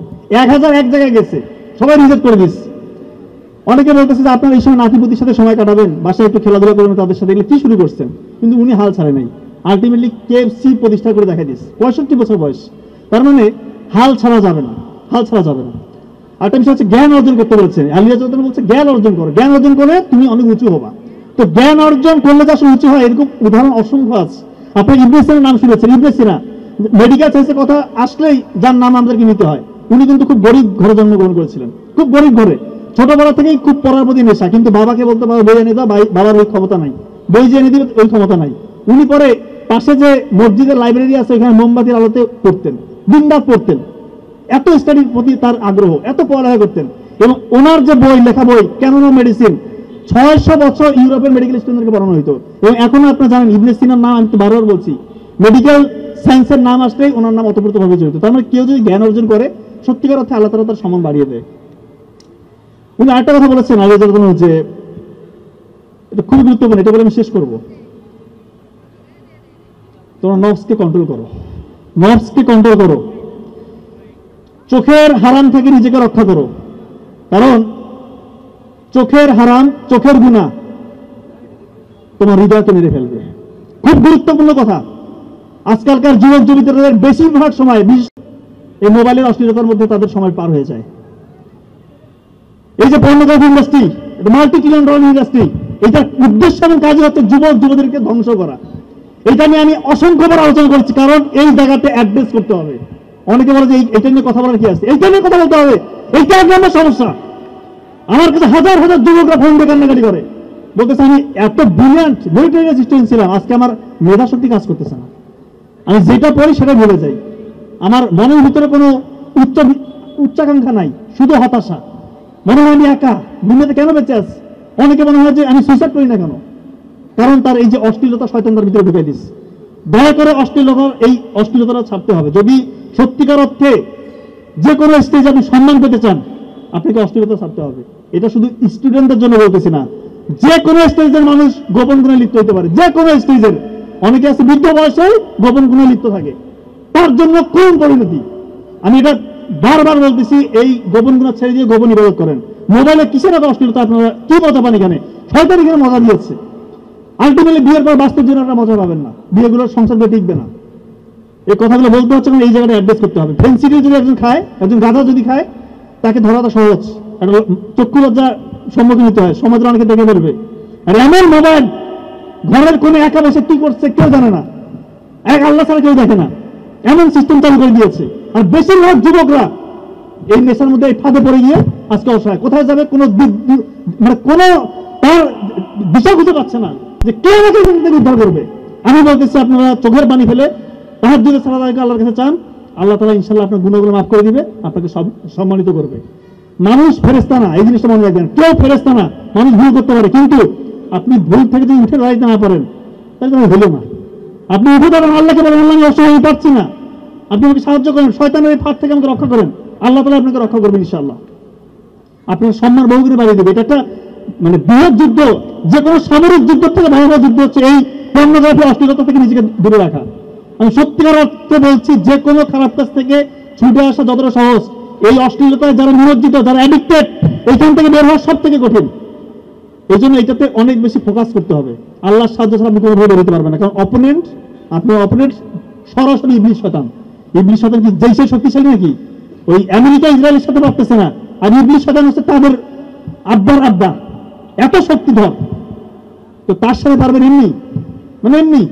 1001 জায়গায় গেছে, সবাই রিজেক্ট করে দিচ্ছে। অনেকে বলতেছে যে আপনার এই সময় নাতিপুতির সাথে সময় কাটাবেন, বাসায় একটু খেলাধুলা করবেন তাদের সাথে, এগুলো কি শুরু করছেন? কিন্তু উনি হাল ছাড়ে নাই, আলটিমেটলি কেএফসি প্রতিষ্ঠা করে দেখা দিচ্ছে। 65 বছর বয়স। তার মানে হাল ছাড়া যাবে না, হাল ছাড়া যাবে না। আরেকটা বিষয় হচ্ছে জ্ঞান অর্জন করতে বলেছেন। আলিয়া চৌধুরী বলছে জ্ঞান অর্জন করো, জ্ঞান অর্জন করে তুমি অনেক উঁচু হবা। তো জ্ঞান অর্জন করলে যে আসলে উঁচু হয় এরকম উদাহরণ অসংখ্য আছে। আপনি ইবনে সিনার নাম শুনেছেন। ইবনে সিনা মেডিকেল সায়েন্সের কথা আসলেই যার নাম আমাদেরকে নিতে হয়। উনি কিন্তু খুব গরিব ঘরে জন্মগ্রহণ করেছিলেন, খুব গরিব ঘরে। ছোটবেলা থেকেই খুব পড়ার প্রতি নেশা, কিন্তু বাবাকে বলতে পারো বই এনে দাও, বাবার ওই ক্ষমতা নাই, বই যে এনে দিবে ওই ক্ষমতা নাই। উনি পরে পাশে যে মসজিদের লাইব্রেরি আছে ওইখানে মোমবাতির আলোতে পড়তেন, দিনরাত পড়তেন। এত স্টাডির প্রতি তার আগ্রহ, এত পড়ালেখা করতেন। এবং ওনার যে বই, লেখা বই ক্যানন অফ মেডিসিন, 600 বছর ইউরোপের মেডিকেল স্টুডেন্টকে পড়ানো হইতো। এবং এখনো আপনারা জানেন ইবনে সিনার নাম, আমি তো বারবার বলছি, মেডিকেল সায়েন্সের নাম আসলেই ওনার নাম অতপ্রতভাবে জড়িত। তার মানে কেউ যদি জ্ঞান অর্জন করে সত্যিকার অর্থে আল্লাহ তাআলা তার সম্মান বাড়িয়ে দেয়। উনি আরেকটা কথা বলেছেন আগে, যে এটা খুবই গুরুত্বপূর্ণ, এটা বলে আমি শেষ করবো। তোমরা নফসকে কন্ট্রোল করো, নফসকে কন্ট্রোল করো। চোখের হারাম থেকে নিজেকে রক্ষা করো, কারণ চোখের হারাম, চোখের গুনাহ তোমার হৃদয়কে মেরে ফেলবে। খুব গুরুত্বপূর্ণ কথা। আজকালকার যুবক যুবতীদের বেশিরভাগ সময় এই মোবাইলের অশ্লীলতার মধ্যে তাদের সময় পার হয়ে যায়। এই যে pornography industry, multi trillion dollar industry, এটার উদ্দেশ্য এবং কাজ হচ্ছে যুবক যুবতীদেরকে ধ্বংস করা। এটা নিয়ে আমি অসংখ্যবার আলোচনা করছি, কারণ এই জায়গাতে অ্যাড্রেস করতে হবে। অনেকে বলে যে এটা নিয়ে কথা বলার কি আছে, এইটা নিয়ে কথা বলতে হবে, এইটা এক নম্বর সমস্যা। আমার কাছে হাজার হাজার যুবকরা ফোন দিয়ে কান্নাকাটি করে, বলতেছে আমি এত ব্রিলিয়ান্ট মেরিটোরিয়াস স্টুডেন্ট ছিলাম, আজকে আমার মেধা শক্তি কাজ করতেছে না, আমি যেটা পড়ি সেটা ভুলে যাই, আমার মনের ভিতরে কোনো উচ্চাকাঙ্ক্ষা নাই, শুধু হতাশা, মনে হয় আমি একা দুনিয়াতে কেন বেঁচে আছি। অনেকে মনে হয় যে আমি সুইসাইড করি না কেন, কারণ তার এই যে অশ্লীলতা শয়তান তার ভিতরে ঢুকে দিচ্ছে। দয়া করে এই অশ্লীলতাটা ছাড়তে হবে। যদি সত্যিকার অর্থে যে কোনো স্টেজে আপনি সম্মান পেতে চান, আপনাকে অশ্লীলতা ছাড়তে হবে। এটা শুধু স্টুডেন্টদের জন্য বলতেছি না, যে কোনো স্টেজের মানুষ গোপন গুণে লিপ্ত হতে পারে, যে কোনো স্টেজের। অনেকে আছে বৃদ্ধ বয়সে গোপন গুণে লিপ্ত থাকে, তার জন্য কোন পরিণতি। আমি এটা বারবার বলতেছি, এই গোপন গুণ ছেড়ে দিয়ে গোপন ইবাদত করেন। মোবাইলে কিসের এত অশ্লীলতা, আপনারা কি মজা পান এখানে? শয়তান এখানে মজা দিয়েছে। আলটিমেটলি বিয়ের পর বাস্তব জীবনে আপনারা মজা পাবেন না, বিয়েগুলোর সংসার টিকবে না। এই কথাগুলো বলতে হচ্ছে এই জায়গাটা অ্যাড্রেস করতে হবে। ফেন্সিডিল যদি একজন খায়, একজন গাধা যদি খায়, তাকে ধরাটা সহজ, চক্ষু লজ্জার সম্মুখীন হতে হয়, সমাজের অনেকে দেখে ফেলবে। আর এমন মোবাইল ঘরের কোণে একা বসে কি করছে কেউ জানে না, এক আল্লাহ ছাড়া কেউ দেখে না, এমন সিস্টেম চালু করে দিয়েছে। আর বেশিরভাগ যুবকরা এই নেশার মধ্যে এই ফাঁদে পড়ে গিয়ে আজকে অসহায়, কোথায় যাবে কোনো মানে কোনো তার দিশা খুঁজে পাচ্ছে না যে কে আমাকে উদ্ধার করবে। আমি বলতেছি আপনারা চোখের পানি ফেলে তাহাজ্জুদে সালাত আদায় করে আল্লাহর কাছে চান, আল্লাহ তাআলা ইনশাআল্লাহ আপনার গুনাহগুলো মাফ করে দিবে, আপনাকে সম্মানিত করবে। মানুষ ফেরেশতা না, এই জিনিসটা মনে রাখবেন, কেউ ফেরেশতা না, মানুষ ভুল করতে পারে, কিন্তু আপনি ভুল থেকে যদি উঠে দাঁড়াইতে না পারেন তাহলে তো হলো না। আপনি উঠে দাঁড়ান, আল্লাহকে বলেন আল্লাহ আমি অসহায় পারছি না, আপনি আমাকে সাহায্য করেন, শয়তানের এই ফাঁদ থেকে আমাকে রক্ষা করেন, আল্লাহ তাআলা আপনাকে রক্ষা করবেন ইনশাআল্লাহ। আপনার সম্মান বহুগুণে বাড়িয়ে দেবে। এটা একটা মানে বৃহৎ যুদ্ধ, যে কোনো সামরিক যুদ্ধ থেকে ভয়াবহ যুদ্ধ হচ্ছে এই পর্নোগ্রাফি, অশ্লীলতা থেকে নিজেকে দূরে রাখা। আমি সত্যিকার অর্থে বলছি, যে কোনো খারাপ কাজ থেকে ছুটে আসা যতটা সহজ, এই অশ্লীলতায় যারা নিমজ্জিত, যারা অ্যাডিক্টেড, এইখান থেকে বের হওয়া সব থেকে কঠিন। এই জন্য এটাতে অনেক বেশি ফোকাস করতে হবে। আল্লাহর সাহায্য ছাড়া আপনি কোনোভাবে বের হতে পারবেন না, কারণ আপনার অপোনেন্ট সরাসরি ইবলিস শয়তান। ইবলিস শয়তান কি যেই শক্তিশালী নাকি? ওই আমেরিকা ইসরায়েলের সাথে পারতেছে না, আর ইবলিস শয়তান হচ্ছে তাদের আব্বার আব্বা, এত শক্তিধর, তো তার সাথে পারবেন এমনি, মানে এমনি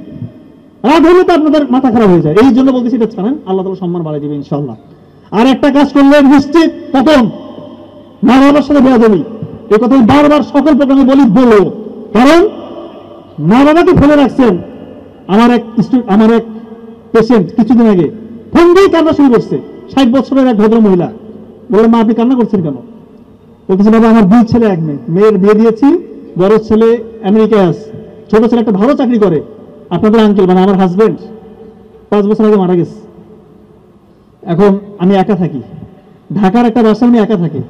রাত হলে তো আপনাদের মাথা খারাপ হয়ে যায়। এই জন্য বলতেছি এটা ছাড়েন, আল্লাহ তাআলা সম্মান বাড়িয়ে দিবে ইনশাআল্লাহ। আর একটা কাজ করলে নিশ্চিত প্রথম মা বাবার সাথে বেয়াদবি, এই কথা আমি বারবার সকল প্রোগ্রামে বলবো, কারণ মা বাবাকে ফেলে রাখছেন। আমার এক পেশেন্ট কিছুদিন আগে ফোন দিয়ে কান্না শুরু করছে, 60 বছরের এক ভদ্র মহিলা। বললাম মা আপনি কান্না করছেন কেন? বলতেছে বাবা আমার 2 ছেলে 1 মেয়ে, মেয়ের বিয়ে দিয়েছি, বড় ছেলে আমেরিকায় আছে, ছোট ছেলে একটা ভালো চাকরি করে, আপনাদের আঙ্কেল মানে আমার হাজবেন্ড 5 বছর আগে মারা গেছে। এখন আমি একা থাকি, ঢাকার একটা বাসায় আমি একা থাকি।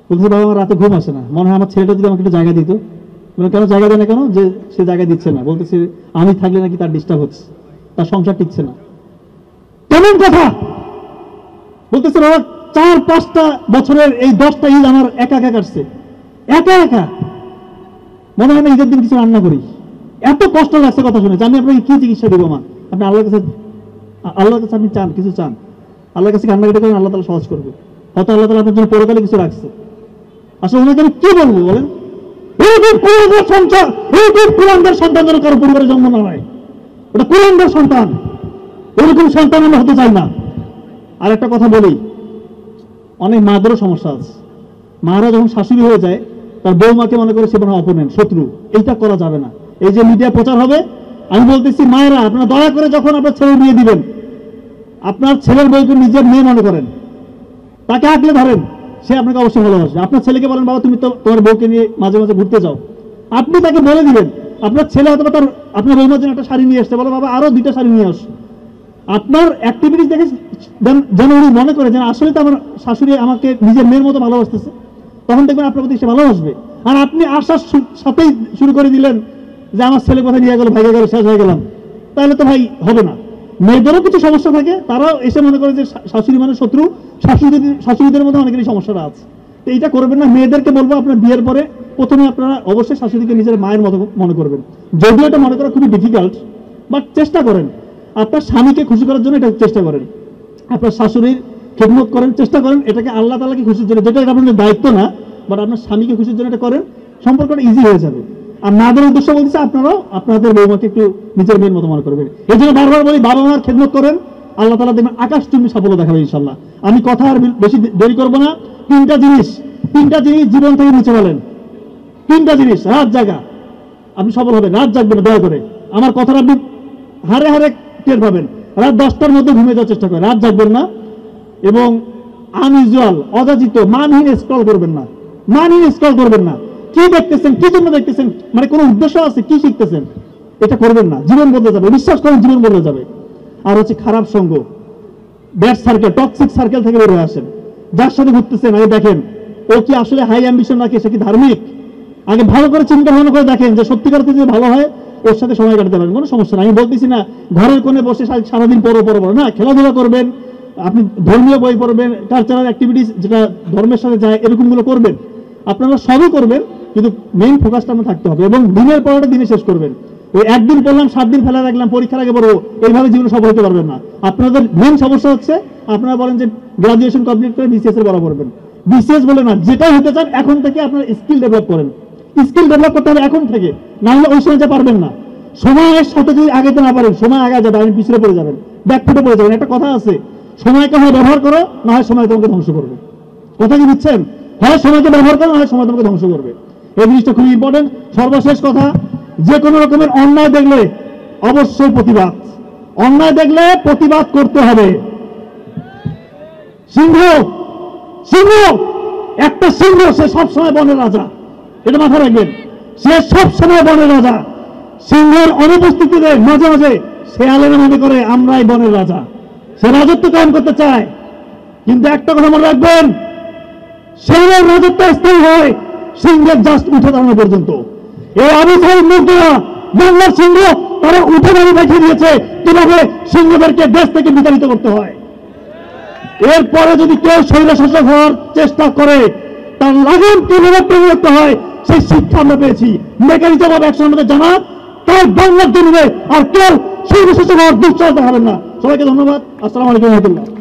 বলতেছে বাবা আমার রাতে ঘুম আসে না, মনে হয় আমার ছেলেটা যদি আমাকে একটু জায়গা দিত। কেন জায়গা দেয় না কেন? যে সে জায়গা দিচ্ছে না, বলতেছে আমি থাকলে নাকি তার ডিস্টার্ব হচ্ছে, তার সংসার টিকছে না। কেমন কথা? বলতেছে বাবা 4-5টা বছরের এই 10টা ঈদ আমার একা একা কাটছে, একা একা, মনে হয় না ঈদের দিন কিছু রান্না করি। এত কষ্ট লাগছে কথা শুনে। আমি আপনাকে কি চিকিৎসা দেবো মা? আপনি আল্লাহর কাছে আপনি চান, কিছু চান, আল্লাহর কাছে কান্নাকাটি করেন, আল্লাহ তাআলা সহজ করবে। হয়তো আল্লাহ তাআলা আপনার জন্য পরকালে কিছু রাখছে। আসলে ওনাকে আমি কি বলবো বলেন? কুলাঙ্গার সন্তান যেন কারো পরিবারে জন্ম না হয়, ওটা কুলাঙ্গার সন্তান, এরকম সন্তান আমরা হতে চাই না। আর একটা কথা বলি, অনেক মাদেরও সমস্যা আছে। মারা যখন শাশুড়ি হয়ে যায়, তার বৌমাকে মনে করে সে মনে হয় অপোনেন্ট, শত্রু। এইটা করা যাবে না। এই যে মিডিয়া প্রচার হবে, আমি বলতেছি মায়েরা আপনারা দয়া করে যখন আপনার ছেলের বিয়ে দিবেন, আপনার ছেলের বউকে নিজের মেয়ে মনে করেন, তাকে আঁকলে ধরেন, সে আপনাকে অবশ্যই ভালোবাসবে। আপনার ছেলেকে বলেন বাবা তুমি তো তোমার বউকে নিয়ে মাঝে মাঝে ঘুরতে যাও, আপনি তাকে বলে দিবেন। আপনার ছেলে অথবা তার আপনার বৌমার জন্য একটা শাড়ি নিয়ে আসতে, বলো বাবা আরো 2টা শাড়ি নিয়ে আস। আপনার অ্যাক্টিভিটিস দেখে যেন উনি মনে করে যেন আসলে তো আমার শাশুড়ি আমাকে নিজের মেয়ের মতো ভালোবাসতেছে, তখন দেখবেন আপনার প্রতি সে ভালোবাসবে। আর আপনি আসার সাথেই শুরু করে দিলেন যে আমার ছেলে কোথায় নিয়ে গেল, ভাইয়া গেল, শেষ হয়ে গেলাম, তাহলে তো ভাই হবে না। মেয়েদেরও কিছু সমস্যা থাকে, তারাও এসে মনে করে যে শাশুড়ি মানে শত্রু, শাশুড়িদের মধ্যে অনেকেরই সমস্যাটা আছে। তো এইটা করবেন না। মেয়েদেরকে বলবো আপনার বিয়ের পরে প্রথমে আপনারা অবশ্যই শাশুড়িকে নিজের মায়ের মতো মনে করবেন, যদিও এটা মনে করা খুবই ডিফিকাল্ট, বাট চেষ্টা করেন। আপনার স্বামীকে খুশি করার জন্য এটা চেষ্টা করেন, আপনার শাশুড়ির খেদমত করেন, চেষ্টা করেন এটাকে আল্লাহ তাআলাকে খুশির জন্য, যেটা আপনাদের দায়িত্ব না, বাট আপনার স্বামীকে খুশির জন্য এটা করেন, সম্পর্কটা ইজি হয়ে যাবে। আর মাদের উদ্দেশ্য বলতেছে আপনারাও আপনাদের বৌমাকে একটু নিজের মেয়ের মতো মনে করবেন। এই জন্য বারবার বলি বাবা মার খেদমত করেন, আল্লাহ তাআলা দেখবেন আকাশচুম্বী সাফল্য দেখাবে ইনশাআল্লাহ। আমি কথা আর বেশি দেরি করবো না। 3টা জিনিস জীবন থেকে মুছে ফেলেন। 3টা জিনিস, রাত জাগা, আপনি সফল হবেন। রাত জাগবেন দয়া করে, আমার কথাটা আপনি হারে হারে টের পাবেন। রাত 10টার মধ্যে ঘুমিয়ে যাওয়ার চেষ্টা করেন, রাত জাগবেন না। এবং আনইউজুয়াল, অযাচিত, মানহীন স্ক্রল করবেন না, কি দেখতেছেন, কি জন্য দেখতেছেন, মানে কোনো উদ্দেশ্য আছে, কি শিখতেছেন, এটা করবেন না। জীবন বদলে যাবে, বিশ্বাস করেন জীবন বদলে যাবে। আর হচ্ছে খারাপ সঙ্গ, ব্যাড সার্কেল, টক্সিক সার্কেল থেকে বের হয়ে আসেন। যার সাথে ঘুরতেছেন আগে দেখেন ও কি আসলে হাই অ্যাম্বিশন নাকি সে কি ধার্মিক, আগে ভালো করে চিন্তা ভাবনা করে দেখেন যে সত্যিকার যদি ভালো হয় ওর সাথে সময় কাটাতে পারেন, কোনো সমস্যা না। আমি বলতেছি না ঘরের কোণে বসে সারাদিন পড়ো না, খেলাধুলা করবেন, আপনি ধর্মীয় বই পড়বেন, কালচারাল অ্যাক্টিভিটিস যেটা ধর্মের সাথে যায় এরকমগুলো করবেন, আপনারা সবই করবেন, কিন্তু মেইন ফোকাসটা আমার থাকতে হবে। এবং দিনের পড়াটা দিনে শেষ করবেন। ওই একদিন পড়লাম 7 দিন ফেলা রাখলাম, পরীক্ষার আগে পড়বো, এইভাবে জীবনে সফল হতে পারবেন না। আপনাদের মেইন সমস্যা হচ্ছে আপনারা বলেন যে গ্রাজুয়েশন কমপ্লিট করে বিসিএস এর পড়া পড়বেন। বিসিএস বলে না, যেটাই হতে চান এখন থেকে আপনার স্কিল ডেভেলপ করেন। স্কিল ডেভেলপ করতে হবে এখন থেকে, না হলে ওই সময় যা পারবেন না। সময়ের সাথে যদি আগাতে না পারেন, সময় আগে যাবে, আপনি পিছনে পড়ে যাবেন, ব্যাকফুটে পড়ে যাবেন। একটা কথা আছে, সময়কে হয় ব্যবহার করো, না হয় সময় তোমাকে ধ্বংস করবে। কথা কি বুঝছেন? হয় সময়কে ব্যবহার করো, না হয় সময় তোমাকে ধ্বংস করবে। এই জিনিসটা খুবই ইম্পর্টেন্ট। সর্বশেষ কথা, যে কোনো রকমের অন্যায় দেখলে অবশ্যই প্রতিবাদ, অন্যায় দেখলে প্রতিবাদ করতে হবে। সিংহ, সিংহ, একটা সিংহ, সে সবসময় বনের রাজা, এটা মাথায় রাখবেন। সে সবসময় বনের রাজা। সিংহের অনুপস্থিতিতে মাঝে মাঝে শেয়ালেরা মনে করে আমরাই বনের রাজা, সে রাজত্ব কায়েম করতে চায়। কিন্তু একটা কথা মনে রাখবেন, সিংহের রাজত্ব স্থায়ী হয় সিংহের জাস্ট উঠে দাঁড়ানো পর্যন্ত। এই আবু সাইদ মুগ্ধরা বাংলার সিংহ, তারা উঠে দাঁড়িয়ে দেখিয়ে দিয়েছে কিভাবে সিংহদেরকে দেশ থেকে বিতাড়িত করতে হয়। এরপরে যদি কেউ স্বৈরশাসক হওয়ার চেষ্টা করে, তার লাগাম কিভাবে প্রয়োগ করতে হয় সেই শিক্ষা আমরা পেয়েছি। মেকানিজম অফ অ্যাকশন আমাদের জানা, তাই বাংলার জন্য আর কেউ স্বৈরশাসক হওয়ার দুঃসাহস দেখাবেন না। সবাইকে ধন্যবাদ। আসসালামু আলাইকুম ওয়া রাহমাতুল্লাহ।